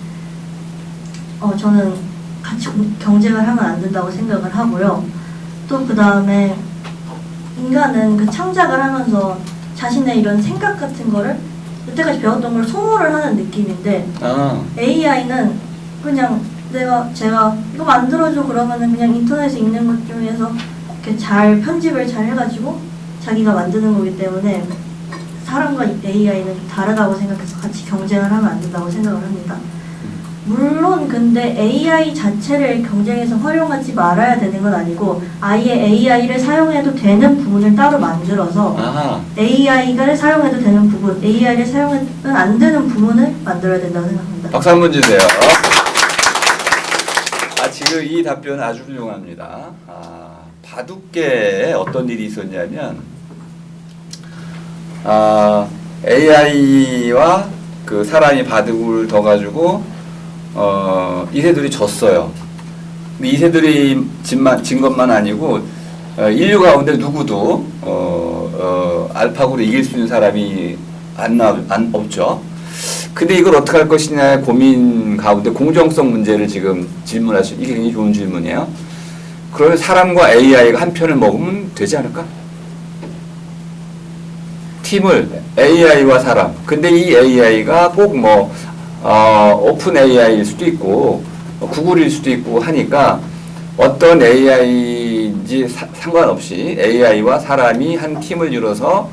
저는 같이 경쟁을 하면 안 된다고 생각을 하고요. 또 그 다음에 인간은 그 창작을 하면서 자신의 이런 생각 같은 거를 여태까지 배웠던 걸 소모를 하는 느낌인데 AI는 그냥 제가 이거 만들어줘 그러면은 그냥 인터넷에 있는 것 중에서 이렇게 잘 편집을 잘 해가지고 자기가 만드는 거기 때문에 사람과 AI는 다르다고 생각해서 같이 경쟁을 하면 안 된다고 생각을 합니다. 물론 근데 AI 자체를 경쟁에서 활용하지 말아야 되는 건 아니고 아예 AI를 사용해도 되는 부분을 따로 만들어서 AI를 사용해도 되는 부분, AI를 사용하면 안 되는 부분을 만들어야 된다고 생각합니다. 박수 한번 주세요. 지금 이 답변 아주 훌륭합니다. 바둑계에 어떤 일이 있었냐면 AI와 그 사람이 바둑을 더 가지고 이세돌이 졌어요. 근데 이세돌이 진 것만 아니고 인류 가운데 누구도 알파고를 이길 수 있는 사람이 없죠. 근데 이걸 어떻게 할 것이냐의 고민 가운데 공정성 문제를 지금 질문하시죠. 이게 굉장히 좋은 질문이에요. 그러면 사람과 AI가 한 편을 먹으면 되지 않을까? 팀을 AI와 사람. 근데 이 AI가 꼭 오픈 AI일 수도 있고 구글일 수도 있고 하니까 어떤 AI인지 상관없이 AI와 사람이 한 팀을 이뤄서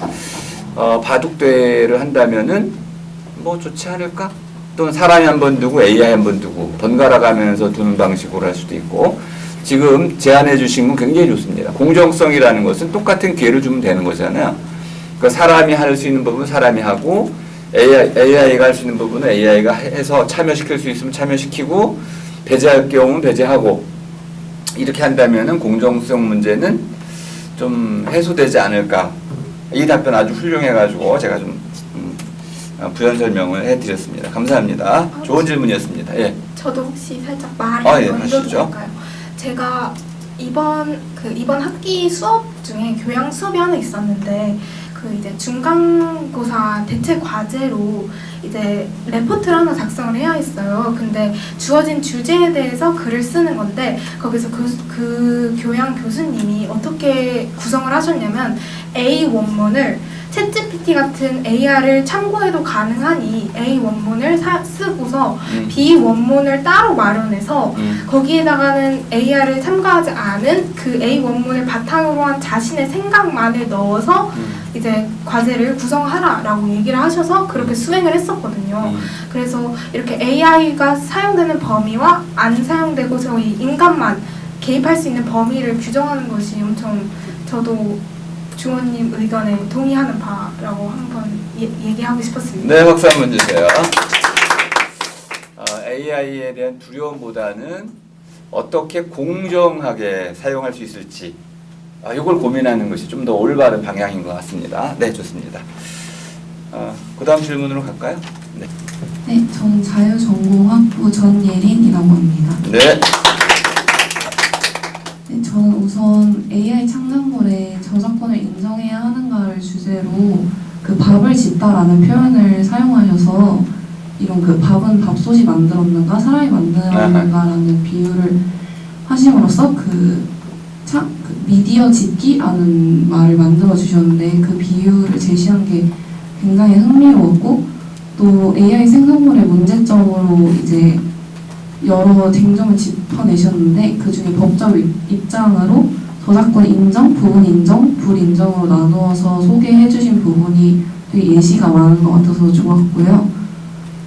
바둑대회를 한다면은 좋지 않을까? 또는 사람이 한 번 두고 AI 한 번 두고 번갈아 가면서 두는 방식으로 할 수도 있고 지금 제안해 주신 건 굉장히 좋습니다. 공정성이라는 것은 똑같은 기회를 주면 되는 거잖아요. 그러니까 사람이 할 수 있는 부분은 사람이 하고 AI가 할 수 있는 부분은 AI가 해서 참여시킬 수 있으면 참여시키고 배제할 경우는 배제하고 이렇게 한다면은 공정성 문제는 좀 해소되지 않을까. 이 답변 아주 훌륭해가지고 제가 좀 부연 설명을 해드렸습니다. 감사합니다. 좋은 질문이었습니다. 예. 저도 혹시 살짝 말을 예, 먼저 하시죠. 드릴까요? 제가 이번 학기 수업 중에 교양 수업이 하나 있었는데 이제 중간고사 대체 과제로 이제 레포트를 하나 작성을 해야 했어요. 근데 주어진 주제에 대해서 글을 쓰는 건데 거기서 그 교양 교수님이 어떻게 구성을 하셨냐면 A 원문을 챗GPT 같은 AI를 참고해도 가능하니 A 원문을 쓰고서 B 원문을 따로 마련해서 거기에다가는 AI를 참가하지 않은 그 A 원문을 바탕으로 한 자신의 생각만을 넣어서 이제 과제를 구성하라라고 얘기를 하셔서 그렇게 수행을 했었거든요. 그래서 이렇게 AI가 사용되는 범위와 안 사용되고 저희 인간만 개입할 수 있는 범위를 규정하는 것이 엄청 저도 주원님 의견에 동의하는 바라고 한번 얘기하고 싶었습니다. 네, 박수 한번 주세요. AI에 대한 두려움보다는 어떻게 공정하게 사용할 수 있을지 이걸 고민하는 것이 좀 더 올바른 방향인 것 같습니다. 네, 좋습니다. 그 다음 질문으로 갈까요? 네. 네, 저는 자유전공학부 전예린이라고 합니다. 네. 네, 저는 우선 AI 창작물에 저작권을 인정해야 하는가를 주제로 그 밥을 짓다라는 표현을 사용하셔서 이런 그 밥은 밥솥이 만들었는가 사람이 만들었는가라는 비유를 하심으로써 그 미디어 짓기라는 말을 만들어 주셨는데 그 비유를 제시한 게 굉장히 흥미로웠고 또 AI 생성물의 문제점으로 이제 여러 쟁점을 짚어내셨는데 그 중에 법적 입장으로 저작권 인정, 부분 인정, 불인정으로 나누어서 소개해 주신 부분이 되게 예시가 많은 것 같아서 좋았고요.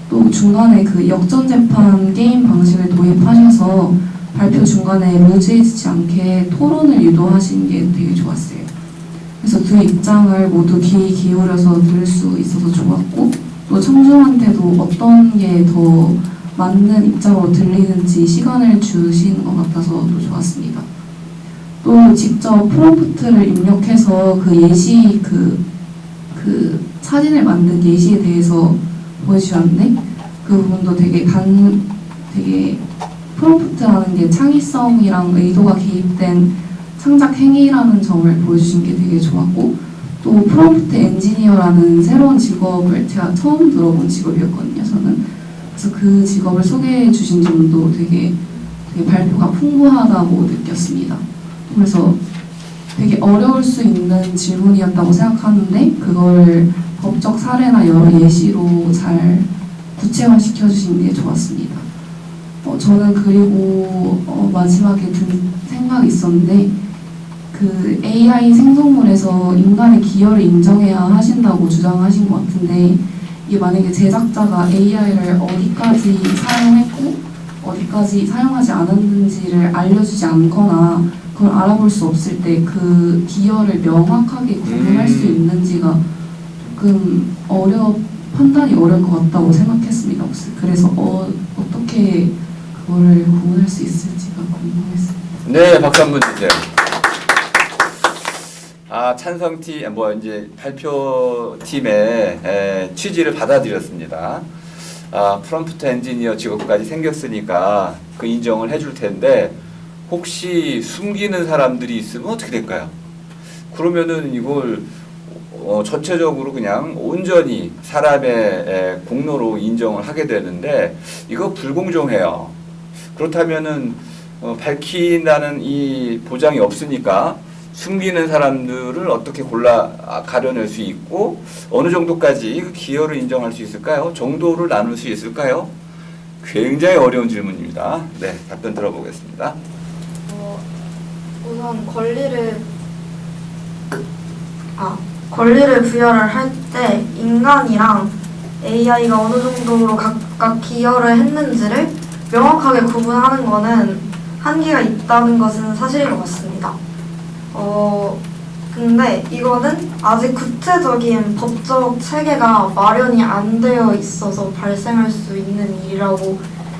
또 중간에 그 역전재판 게임 방식을 도입하셔서 발표 중간에 루즈해지지 않게 토론을 유도하신 게 되게 좋았어요. 그래서 두 입장을 모두 귀 기울여서 들을 수 있어서 좋았고 또 청중한테도 어떤 게 더 맞는 입장으로 들리는지 시간을 주신 것 같아서 또 좋았습니다. 또 직접 프롬프트를 입력해서 그 예시 그 사진을 만든 예시에 대해서 보여주셨는데 그 부분도 되게 프롬프트라는 게 창의성이랑 의도가 개입된 창작 행위라는 점을 보여주신 게 되게 좋았고, 또 프롬프트 엔지니어라는 새로운 직업을 제가 처음 들어본 직업이었거든요, 저는. 그래서 그 직업을 소개해 주신 점도 되게 발표가 풍부하다고 느꼈습니다. 그래서 되게 어려울 수 있는 질문이었다고 생각하는데 그걸 법적 사례나 여러 예시로 잘 구체화시켜 주신 게 좋았습니다. 저는 그리고 마지막에 든 생각이 있었는데, 그 AI 생성물에서 인간의 기여를 인정해야 하신다고 주장하신 것 같은데, 이게 만약에 제작자가 AI를 어디까지 사용했고 어디까지 사용하지 않았는지를 알려주지 않거나 그걸 알아볼 수 없을 때 그 기여를 명확하게 구분할 수 있는지가 조금 판단이 어려울 것 같다고 생각했습니다. 그래서 어떻게 그거를 구분할 수 있을지가 궁금했습니다. 네, 박수 한번 주세요. 찬성팀, 이제 발표팀의 취지를 받아들였습니다. 프롬프트 엔지니어 직업까지 생겼으니까 그 인정을 해줄 텐데, 혹시 숨기는 사람들이 있으면 어떻게 될까요? 그러면은 이걸 전체적으로 그냥 온전히 사람의 공로로 인정을 하게 되는데, 이거 불공정해요. 그렇다면은 밝힌다는 이 보장이 없으니까 숨기는 사람들을 어떻게 가려낼 수 있고, 어느 정도까지 그 기여를 인정할 수 있을까요? 정도를 나눌 수 있을까요? 굉장히 어려운 질문입니다. 네, 답변 들어보겠습니다. 우선 권리를 부여를 할 때 인간이랑 AI가 어느 정도로 각각 기여를 했는지를 명확하게 구분하는 거는 한계가 있다는 것은 사실인 것 같습니다. 근데 이거는 아직 구체적인 법적 체계가 마련이 안 되어 있어서 발생할 수 있는 일이라고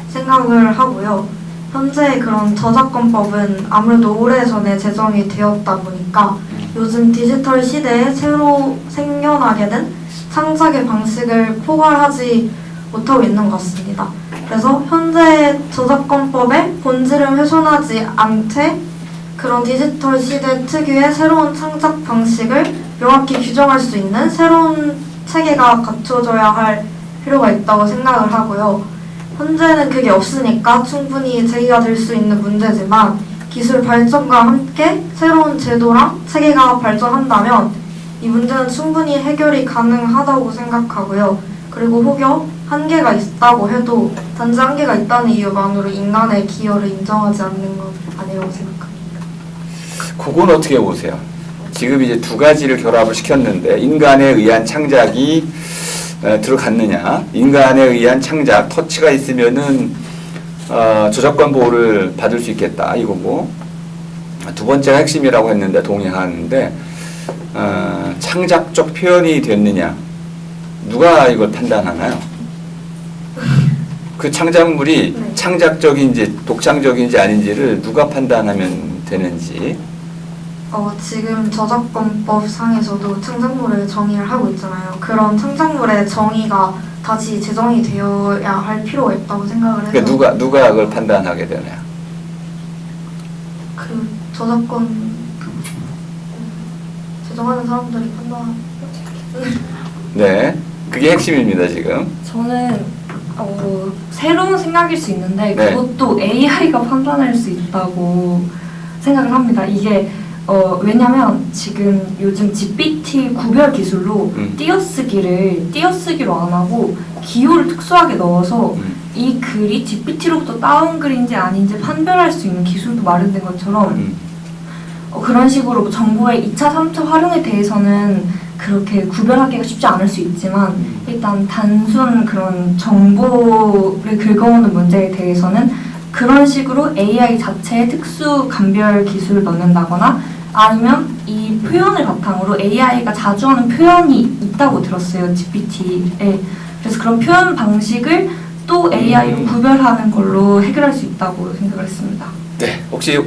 생각을 하고요. 현재 그런 저작권법은 아무래도 오래전에 제정이 되었다 보니까 요즘 디지털 시대에 새로 생겨나게 된 창작의 방식을 포괄하지 못하고 있는 것 같습니다. 그래서 현재 저작권법의 본질을 훼손하지 않되 그런 디지털 시대 특유의 새로운 창작 방식을 명확히 규정할 수 있는 새로운 체계가 갖춰져야 할 필요가 있다고 생각을 하고요. 현재는 그게 없으니까 충분히 제기가 될 수 있는 문제지만 기술 발전과 함께 새로운 제도랑 체계가 발전한다면 이 문제는 충분히 해결이 가능하다고 생각하고요. 그리고 혹여 한계가 있다고 해도 단지 한계가 있다는 이유만으로 인간의 기여를 인정하지 않는 건 아니라고 생각합니다. 그건 어떻게 보세요? 지금 이제 두 가지를 결합을 시켰는데, 인간에 의한 창작이 들어갔느냐, 인간에 의한 창작, 터치가 있으면은 저작권 보호를 받을 수 있겠다 이거고, 두 번째가 핵심이라고 했는데 동의하는데, 창작적 표현이 됐느냐, 누가 이걸 판단하나요? 그 창작물이 창작적인지 독창적인지 아닌지를 누가 판단하면 되는지. 지금 저작권법 상에서도 창작물을 정의를 하고 있잖아요. 그런 창작물의 정의가 다시 제정이 되어야 할 필요가 있다고 생각을 해서. 그러니까 누가 그걸 판단하게 되나요? 그 저작권 제정하는 사람들이 판단. 네, 그게 핵심입니다 지금. 저는 새로운 생각일 수 있는데 네. 그것도 AI가 판단할 수 있다고 생각을 합니다. 이게 왜냐면 지금 요즘 GPT 구별 기술로 띄어쓰기로 안 하고 기호를 특수하게 넣어서 이 글이 GPT로부터 따온 글인지 아닌지 판별할 수 있는 기술도 마련된 것처럼 그런 식으로 정부의 2차, 3차 활용에 대해서는 그렇게 구별하기가 쉽지 않을 수 있지만 일단 단순 그런 정보를 긁어오는 문제에 대해서는 그런 식으로 AI 자체의 특수 감별 기술을 넣는다거나 아니면 이 표현을 바탕으로 AI가 자주 하는 표현이 있다고 들었어요, GPT에. 그래서 그런 표현 방식을 또 AI로 구별하는 걸로 해결할 수 있다고 생각을 했습니다. 네, 혹시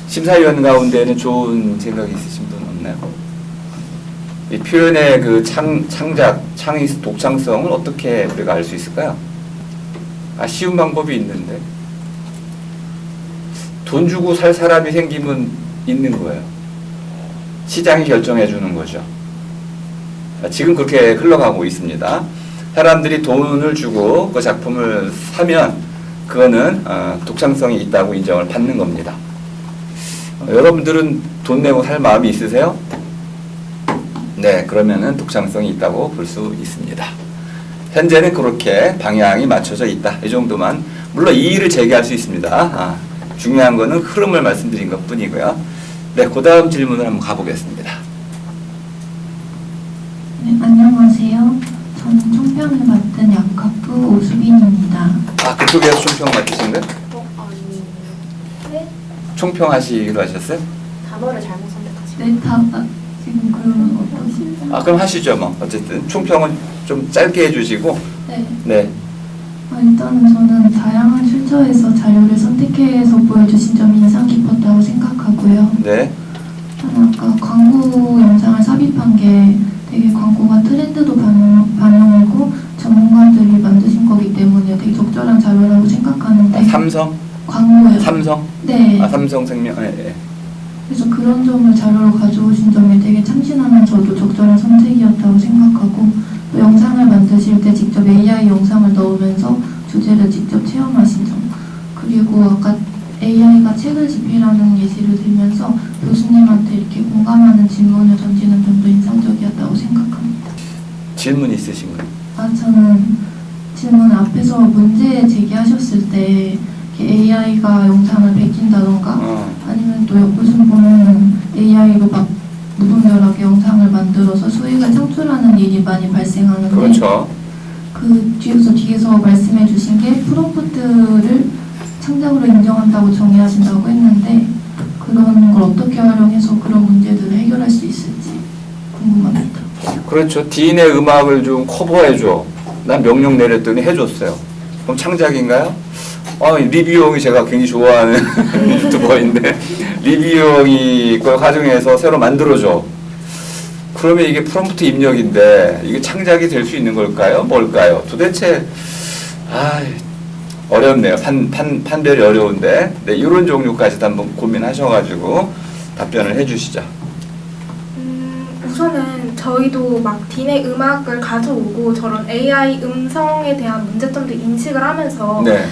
심사위원 가운데는 좋은 생각이 있으신 분 없나요? 이 표현의 그 창작, 독창성을 어떻게 우리가 알 수 있을까요? 쉬운 방법이 있는데 돈 주고 살 사람이 생기면 있는 거예요. 시장이 결정해 주는 거죠. 지금 그렇게 흘러가고 있습니다. 사람들이 돈을 주고 그 작품을 사면 그거는 독창성이 있다고 인정을 받는 겁니다. 여러분들은 돈 내고 살 마음이 있으세요? 네, 그러면은 독창성이 있다고 볼 수 있습니다. 현재는 그렇게 방향이 맞춰져 있다. 이 정도만. 물론 이의를 제기할 수 있습니다. 중요한 거는 흐름을 말씀드린 것 뿐이고요. 네, 그 다음 질문을 한번 가보겠습니다. 네, 안녕하세요. 저는 총평을 맡은 약학부 오수빈입니다. 그쪽에서 총평 맡으신 거예요? 네? 총평하시기로 하셨어요? 단어를 잘못 선택하신 네, 지금 그런 어떤 그럼 하시죠, 뭐. 어쨌든 총평은 좀 짧게 해주시고. 네. 네. 일단은 저는 다양한 출처에서 자료를 선택해서 보여주신 점이 인상 깊었다고 생각하고요. 네. 아까 광고 영상을 삽입한 게 되게 광고가 트렌드도 반영하고 전문가들이 만드신 거기 때문에 되게 적절한 자료라고 생각하는데. 삼성? 광고요. 삼성? 네. 삼성생명. 네. 그래서 그런 점을 자료로 가져오신 점이 되게 참신하면서도 적절한 선택이었다고 생각하고, 또 영상을 만드실 때 직접 AI 영상을 넣으면서 주제를 직접 체험하신 점, 그리고 아까 AI가 책을 집필하는 예시를 들면서 교수님한테 이렇게 공감하는 질문을 던지는 점도 인상적이었다고 생각합니다. 질문 있으신가요? 저는 질문 앞에서 문제 제기하셨을 때 AI가 영상을 베낀다던가 아니면 또 옆부분 보면 AI로 막 무분별하게 영상을 만들어서 수익을 창출하는 일이 많이 발생하는데, 그렇죠. 그 뒤에서 말씀해 주신 게 프롬프트를 창작으로 인정한다고 정의하신다고 했는데, 그런 걸 어떻게 활용해서 그런 문제들을 해결할 수 있을지 궁금합니다. 그렇죠. 디인의 음악을 좀 커버해줘. 난 명령 내렸더니 해줬어요. 그럼 창작인가요? 리뷰형이 제가 굉장히 좋아하는 유튜버인데 리뷰형이 그걸 가정해서 새로 만들어줘. 그러면 이게 프롬프트 입력인데 이게 창작이 될 수 있는 걸까요? 뭘까요? 도대체 어렵네요. 판별이 어려운데 네, 이런 종류까지도 한번 고민하셔가지고 답변을 해주시죠. 우선은 저희도 막 딘의 음악을 가져오고 저런 AI 음성에 대한 문제점도 인식을 하면서 네.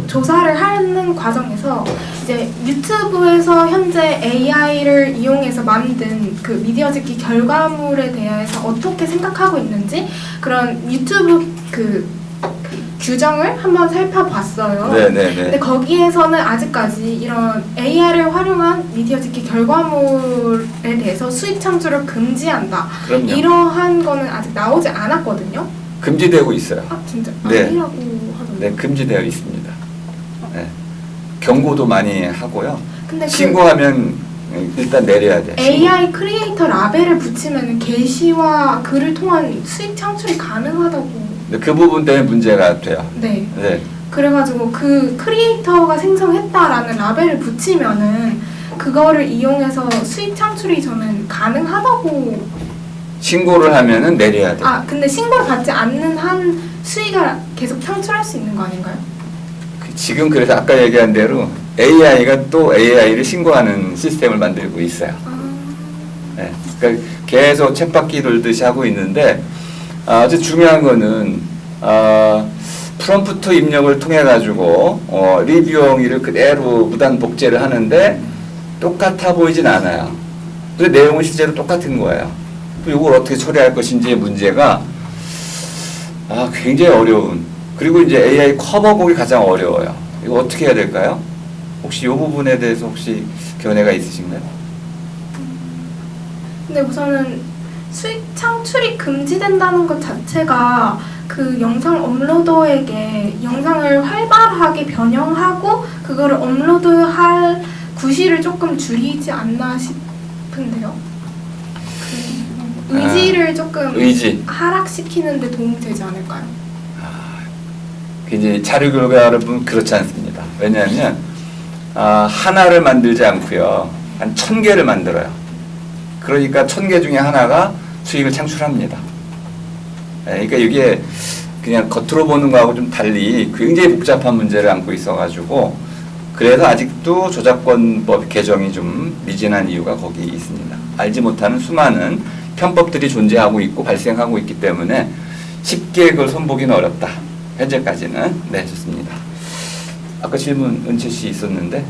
조사를 하는 과정에서 이제 유튜브에서 현재 AI를 이용해서 만든 그 미디어 찍기 결과물에 대해서 어떻게 생각하고 있는지 그런 유튜브 그 규정을 한번 살펴봤어요. 네네네. 근데 거기에서는 아직까지 이런 AI를 활용한 미디어 찍기 결과물에 대해서 수익 창출을 금지한다. 그럼요. 이러한 거는 아직 나오지 않았거든요. 금지되고 있어요. 진짜? 네. 아니라고 하던데. 네, 금지되어 있습니다. 네. 경고도 많이 하고요. 근데 신고하면 일단 내려야 돼. AI 크리에이터 라벨을 붙이면 게시와 글을 통한 수익 창출이 가능하다고. 근데 그 부분 때문에 문제가 돼요. 네. 네. 그래가지고 그 크리에이터가 생성했다라는 라벨을 붙이면은 그거를 이용해서 수익 창출이 저는 가능하다고. 신고를 하면은 내려야 돼. 근데 신고를 받지 않는 한 수익을 계속 창출할 수 있는 거 아닌가요? 지금 그래서 아까 얘기한 대로 AI가 또 AI를 신고하는 시스템을 만들고 있어요. 네. 그러니까 계속 쳇바퀴 돌듯이 하고 있는데 아주 중요한 거는 프롬프트 입력을 통해 가지고 리뷰형이를 그대로 무단 복제를 하는데 똑같아 보이진 않아요. 근데 내용은 실제로 똑같은 거예요. 이걸 어떻게 처리할 것인지의 문제가 굉장히 어려운. 그리고 이제 AI 커버곡이 가장 어려워요. 이거 어떻게 해야 될까요? 혹시 이 부분에 대해서 혹시 견해가 있으신가요? 근데 우선은 수익 창출이 금지된다는 것 자체가 그 영상 업로더에게 영상을 활발하게 변형하고 그거를 업로드할 구실을 조금 줄이지 않나 싶은데요. 그 의지를 조금 하락시키는 데 도움이 되지 않을까요? 이제 자료 결과를 보면 그렇지 않습니다. 왜냐하면 하나를 만들지 않고요. 한 1000개를 만들어요. 그러니까 1000개 중에 하나가 수익을 창출합니다. 네, 그러니까 이게 그냥 겉으로 보는 거하고 좀 달리 굉장히 복잡한 문제를 안고 있어가지고 그래서 아직도 저작권법 개정이 좀 미진한 이유가 거기 있습니다. 알지 못하는 수많은 편법들이 존재하고 있고 발생하고 있기 때문에 쉽게 그걸 손보기는 어렵다. 현재까지는. 네, 좋습니다. 아까 질문 은채 씨 있었는데.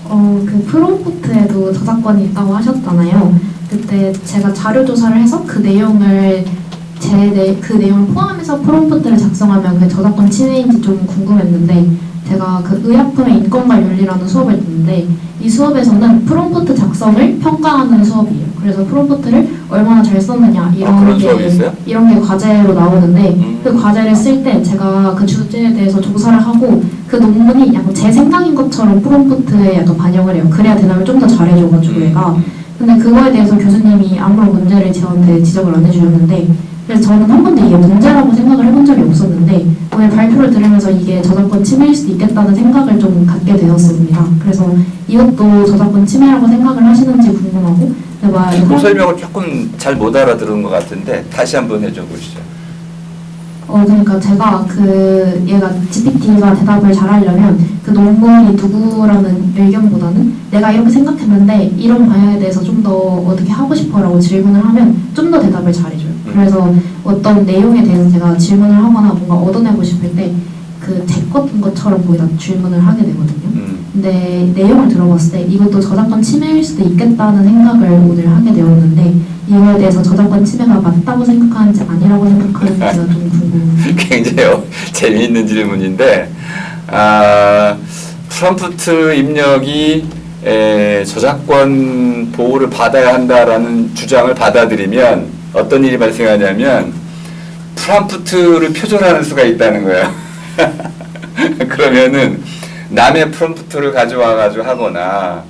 그 프롬프트에도 저작권이 있다고 하셨잖아요. 그때 제가 자료 조사를 해서 그 내용을 그 내용을 포함해서 프롬프트를 작성하면 그 저작권 침해인지 좀 궁금했는데 제가 그 의약품의 인권과 윤리라는 수업을 듣는데 이 수업에서는 프롬프트 작성을 평가하는 수업이에요. 그래서 프롬프트를 얼마나 잘 썼느냐 이런 게 과제로 나오는데 그 과제를 쓸 때 제가 그 주제에 대해서 조사를 하고 그 논문이 약간 제 생각인 것처럼 프롬프트에 약간 반영을 해요. 그래야 대답을 좀 더 잘해줘가지고 얘가. 근데 그거에 대해서 교수님이 아무런 문제를 저한테 지적을 안 해주셨는데 그래서 저는 한 번도 이게 문제라고 생각을 해본 적이 없었는데 오늘 발표를 들으면서 이게 저작권 침해일 수도 있겠다는 생각을 좀 갖게 되었습니다. 그래서 이것도 저작권 침해라고 생각을 하시는지 궁금하고 그 설명을 조금 잘 못 알아들은 것 같은데 다시 한번 해줘 보시죠. 그러니까 제가 얘가 GPT가 대답을 잘하려면 그 논문이 누구라는 의견보다는 내가 이렇게 생각했는데 이런 방향에 대해서 좀 더 어떻게 하고 싶어라고 질문을 하면 좀 더 대답을 잘해줘요. 그래서 어떤 내용에 대해서 제가 질문을 하거나 뭔가 얻어내고 싶을 때 그 제 것처럼 거기다 질문을 하게 되거든요. 근데 내용을 들어봤을 때 이것도 저작권 침해일 수도 있겠다는 생각을 오늘 하게 되었는데 이거에 대해서 저작권 침해가 맞다고 생각하는지 아니라고 생각하는지가 좀 궁금해요. 굉장히 재미있는 질문인데 프롬프트 입력이 저작권 보호를 받아야 한다라는 주장을 받아들이면 어떤 일이 발생하냐면 프롬프트를 표절하는 수가 있다는 거예요. 그러면은 남의 프롬프트를 가져와가지고 하거나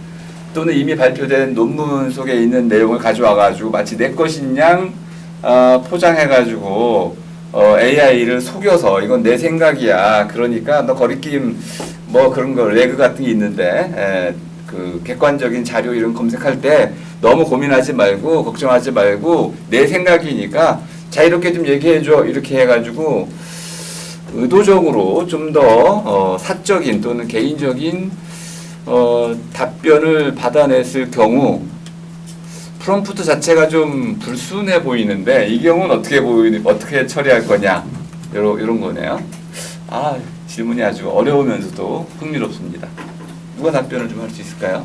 또는 이미 발표된 논문 속에 있는 내용을 가져와가지고 마치 내 것인 양 포장해가지고 AI를 속여서 이건 내 생각이야. 그러니까 너 거리낌 뭐 그런 거 레그 같은 게 있는데 그 객관적인 자료 이런 검색할 때 너무 고민하지 말고 걱정하지 말고 내 생각이니까 자유롭게 좀 얘기해줘 이렇게 해가지고 의도적으로 좀 더 사적인 또는 개인적인 답변을 받아냈을 경우 프롬프트 자체가 좀 불순해 보이는데 이 경우는 어떻게 처리할 거냐 이런 거네요. 질문이 아주 어려우면서도 흥미롭습니다. 누가 답변을 좀 할 수 있을까요?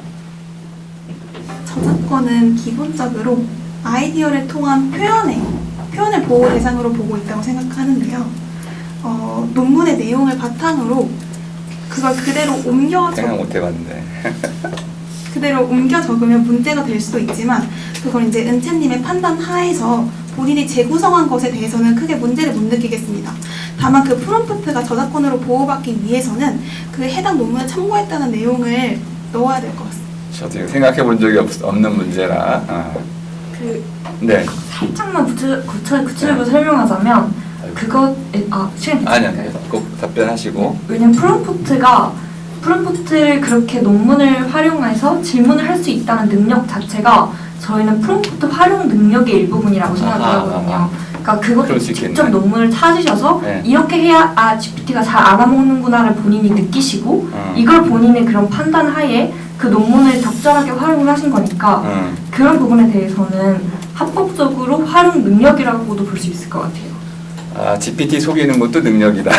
저작권은 기본적으로 아이디어를 통한 표현을 보호 대상으로 보고 있다고 생각하는데요. 논문의 내용을 바탕으로 그걸 그대로 생각 못 해봤는데. 그대로 옮겨 적으면 문제가 될 수도 있지만 그걸 이제 은채님의 판단 하에서 본인이 재구성한 것에 대해서는 크게 문제를 못 느끼겠습니다. 다만 그 프롬프트가 저작권으로 보호받기 위해서는 그 해당 논문에 참고했다는 내용을 넣어야 될 것 같습니다. 저도 생각해 본 적이 없는 문제라. 네. 살짝만 구체적으로 설명하자면 시간 아니요. 꼭 답변하시고. 왜냐면 프롬프트를 그렇게 논문을 활용해서 질문을 할 수 있다는 능력 자체가 저희는 프롬프트 활용 능력의 일부분이라고 생각을 하거든요. 그러니까 그것도 직접 논문을 찾으셔서 이렇게 해야 GPT가 잘 알아먹는구나를 본인이 느끼시고 이걸 본인의 그런 판단 하에 그 논문을 적절하게 활용을 하신 거니까 그런 부분에 대해서는 합법적으로 활용 능력이라고도 볼 수 있을 것 같아요. GPT 속이는 것도 능력이다.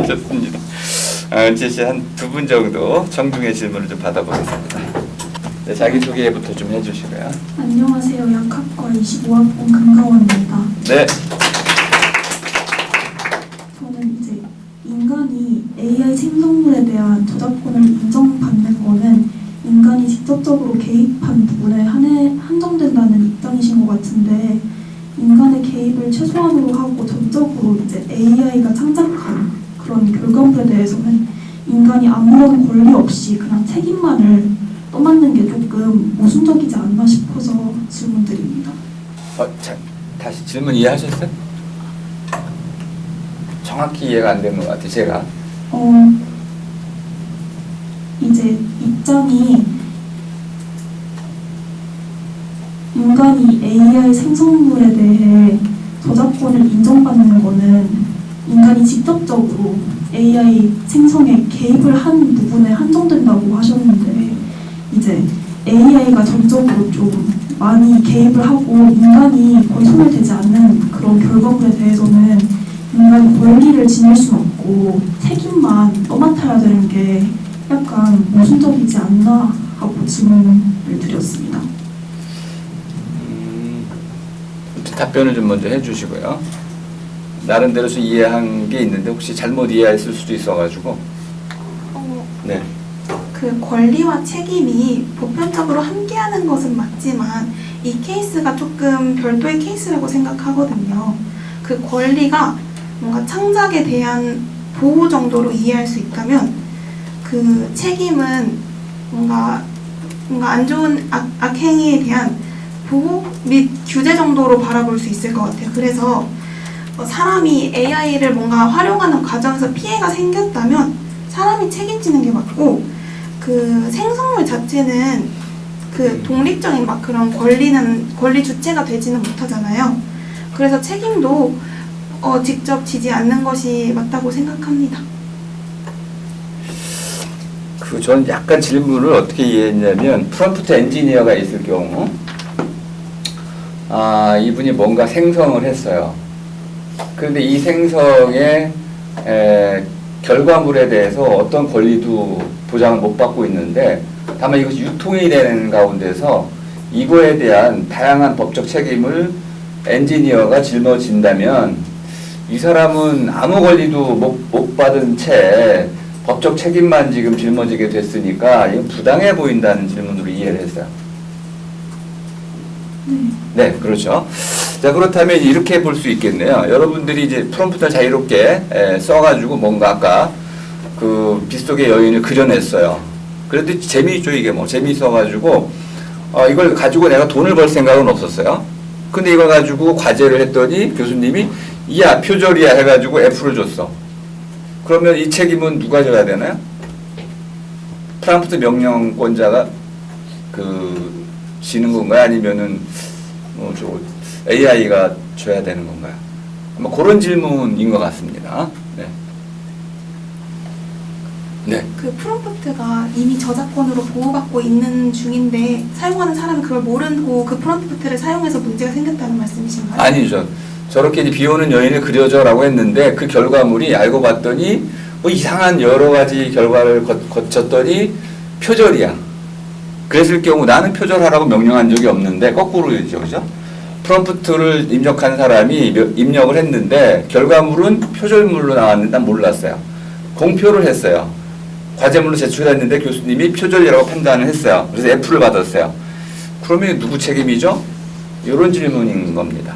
좋습니다. 은채 씨 한 2분 정도 청중의 질문을 좀 받아보겠습니다. 네, 자기소개부터 좀 해주시고요. 안녕하세요. 약학과 25학번 금가원입니다. 네. 저는 이제 인간이 AI 생성물에 대한 저작권을 인정받는 거는 인간이 직접적으로 개입한 부분에 한정된다는 입장이신 것 같은데 인간의 개입을 최소한으로 하고 전적으로 이제 AI가 창작한 그런 결과물에 대해서는 인간이 아무런 권리 없이 그냥 책임만을 떠맡는 게 조금 모순적이지 않나 싶어서 질문드립니다. 다시 질문 이해하셨어요? 정확히 이해가 안 되는 것 같아요, 제가. 이제 입장이 인간이 AI 생성물에 대해 저작권을 인정받는 거는 인간이 직접적으로 AI 생성에 개입을 한 부분에 한정된다고 하셨는데 이제 AI가 전적으로 좀 많이 개입을 하고 인간이 거의 손을 대지 않는 그런 결과물에 대해서는 인간이 권리를 지닐 수는 없고 책임만 떠맡아야 되는 게 약간 모순적이지 않나 하고 질문을 드렸습니다. 답변을 좀 먼저 해주시고요. 나름대로 좀 이해한 게 있는데 혹시 잘못 이해했을 수도 있어가지고. 네. 그 권리와 책임이 보편적으로 함께하는 것은 맞지만 이 케이스가 조금 별도의 케이스라고 생각하거든요. 그 권리가 뭔가 창작에 대한 보호 정도로 이해할 수 있다면 그 책임은 뭔가 안 좋은 악행위에 대한 보호 및 규제 정도로 바라볼 수 있을 것 같아요. 그래서 사람이 AI를 뭔가 활용하는 과정에서 피해가 생겼다면 사람이 책임지는 게 맞고 그 생성물 자체는 그 독립적인 막 그런 권리 주체가 되지는 못하잖아요. 그래서 책임도 직접 지지 않는 것이 맞다고 생각합니다. 저는 약간 질문을 어떻게 이해했냐면 프롬프트 엔지니어가 있을 경우 이분이 뭔가 생성을 했어요. 그런데 이 생성의 결과물에 대해서 어떤 권리도 보장을 못 받고 있는데 다만 이것이 유통이 되는 가운데서 이거에 대한 다양한 법적 책임을 엔지니어가 짊어진다면 이 사람은 아무 권리도 못 받은 채 법적 책임만 지금 짊어지게 됐으니까 이건 부당해 보인다는 질문으로 이해를 했어요. 네, 그렇죠. 자, 그렇다면 이렇게 볼 수 있겠네요. 여러분들이 이제 프롬프트를 자유롭게 써가지고 뭔가 아까 그 빗속의 여인을 그려냈어요. 그래도 재미있죠, 이게 뭐. 재미있어가지고, 이걸 가지고 내가 돈을 벌 생각은 없었어요. 근데 이걸 가지고 과제를 했더니 교수님이, 이야, 표절이야 해가지고 F를 줬어. 그러면 이 책임은 누가 져야 되나요? 프롬프트 명령권자가 지는 건가요? 아니면은, AI가 줘야 되는 건가요? 아마 그런 질문인 것 같습니다. 네. 네. 그 프롬프트가 이미 저작권으로 보호받고 있는 중인데 사용하는 사람이 그걸 모르고 그 프롬프트를 사용해서 문제가 생겼다는 말씀이신가요? 아니죠. 저렇게 비 오는 여인을 그려줘라고 했는데 그 결과물이 알고 봤더니 뭐 이상한 여러 가지 결과를 거쳤더니 표절이야. 그랬을 경우 나는 표절하라고 명령한 적이 없는데 거꾸로죠, 그죠? 프롬프트를 입력한 사람이 입력을 했는데 결과물은 표절물로 나왔는데 난 몰랐어요. 공표를 했어요. 과제물로 제출했는데 교수님이 표절이라고 판단을 했어요. 그래서 F를 받았어요. 그러면 누구 책임이죠? 이런 질문인 겁니다.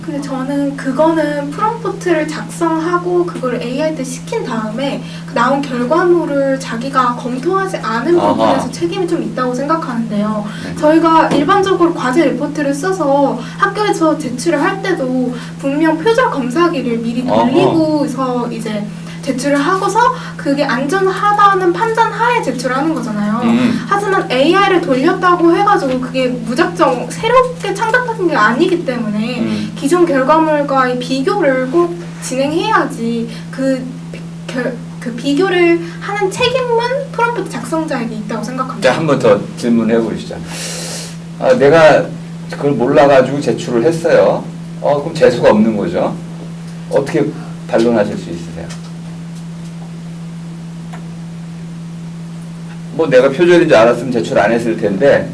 근데 저는 그거는 프롬프트를 작성하고 그걸 AI한테 시킨 다음에 그 나온 결과물을 자기가 검토하지 않은 부분에서 책임이 좀 있다고 생각하는데요. 저희가 일반적으로 과제 리포트를 써서 학교에서 제출을 할 때도 분명 표절 검사기를 미리 돌리고서 이제 제출을 하고서 그게 안전하다는 판단 하에 제출하는 거잖아요. 하지만 AI를 돌렸다고 해가지고 그게 무작정 새롭게 창작하는 게 아니기 때문에 기존 결과물과의 비교를 꼭 진행해야지 그 비교를 하는 책임은 프롬프트 작성자에게 있다고 생각합니다. 자, 한 번 더 질문해 보시죠. 내가 그걸 몰라가지고 제출을 했어요. 그럼 재수가 없는 거죠. 어떻게 반론하실 수 있으세요? 뭐 내가 표절인지 알았으면 제출 안 했을 텐데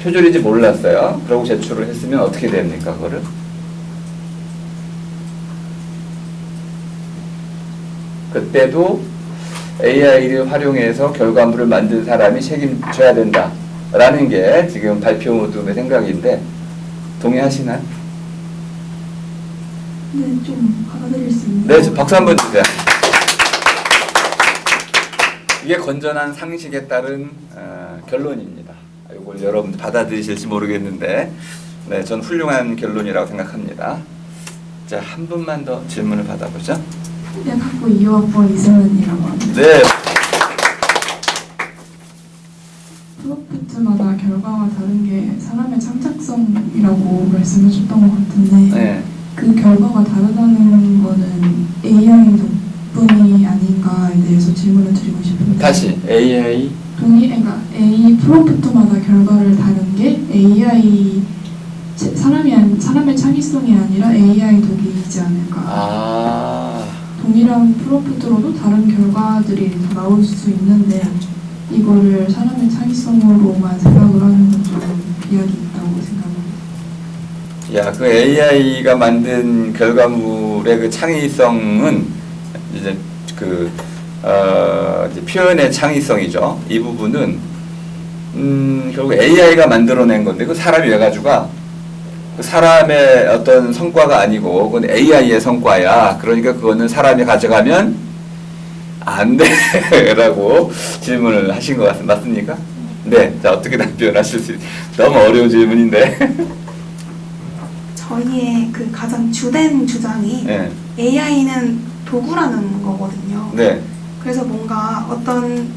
표절인지 몰랐어요. 그러고 제출을 했으면 어떻게 됩니까, 그거를? 그때도 AI를 활용해서 결과물을 만든 사람이 책임져야 된다라는 게 지금 발표 모둠의 생각인데 동의하시나요? 네, 좀 받아들일 수 있는. 네, 박수 한번 주세요. 이게 건전한 상식에 따른 결론입니다. 이걸 여러분 받아들이실지 모르겠는데, 네, 전 훌륭한 결론이라고 생각합니다. 자, 한 분만 더 질문을 받아보죠. 학부 2학번 이세은이라고 합니다. 네. 프롬프트마다 결과가 다른 게 사람의 창작 창의성이라고 말씀하셨던 것 같은데 네. 그 결과가 다르다는 거는 AI 덕분이 아닌가에 대해서 질문을 드리고 싶은데 다시 AI 그러니까 A 프롬프트마다 결과를 다른 게 AI 사람의 창의성이 아니라 AI 덕이지 않을까. 동일한 프롬프트로도 다른 결과들이 다 나올 수 있는데 이거를 사람의 창의성으로만 생각을 하는 건 좀 비약이 있다고 생각합니다. 야, 그 AI가 만든 결과물의 그 창의성은 이제 이제 표현의 창의성이죠. 이 부분은 결국 AI가 만들어낸 건데 그 사람이 왜 가져가? 그 사람의 어떤 성과가 아니고 그건 AI의 성과야. 그러니까 그거는 사람이 가져가면 안 돼라고 질문을 하신 것 같습니다. 맞습니까? 네. 자, 어떻게 답변하실 수 너무 어려운 질문인데. 저희의 그 가장 주된 주장이 네. AI는 도구라는 거거든요. 네. 그래서 뭔가 어떤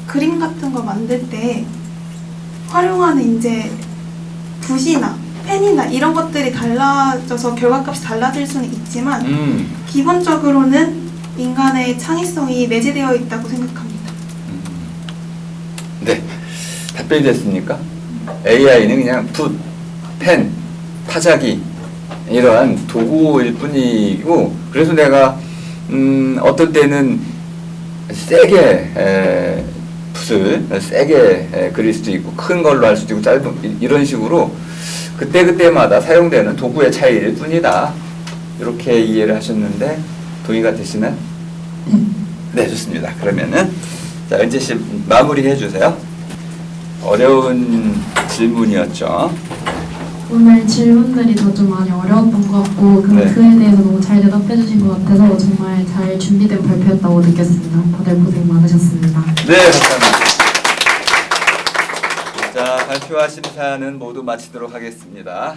그림 같은 거 만들 때 활용하는 이제 붓이나 펜이나 이런 것들이 달라져서 결과값이 달라질 수는 있지만 기본적으로는 인간의 창의성이 내재되어 있다고 생각합니다. 네. 답변이 됐습니까? AI는 그냥 붓, 펜, 타자기 이러한 도구일 뿐이고 그래서 내가 어떤 때는 세게 붓을 세게 그릴 수도 있고 큰 걸로 할 수도 있고 짧은 이런 식으로 그때마다 사용되는 도구의 차이일 뿐이다. 이렇게 이해를 하셨는데 동의가 되시나요? 네, 좋습니다. 그러면은 자, 은재 씨 마무리해 주세요. 어려운 질문이었죠. 오늘 질문들이 다 좀 많이 어려웠던 것 같고 그에 대해서 너무 잘 대답해 주신 것 같아서 정말 잘 준비된 발표였다고 느꼈습니다. 다들 고생 많으셨습니다. 네, 감사합니다. 자, 발표와 심사는 모두 마치도록 하겠습니다.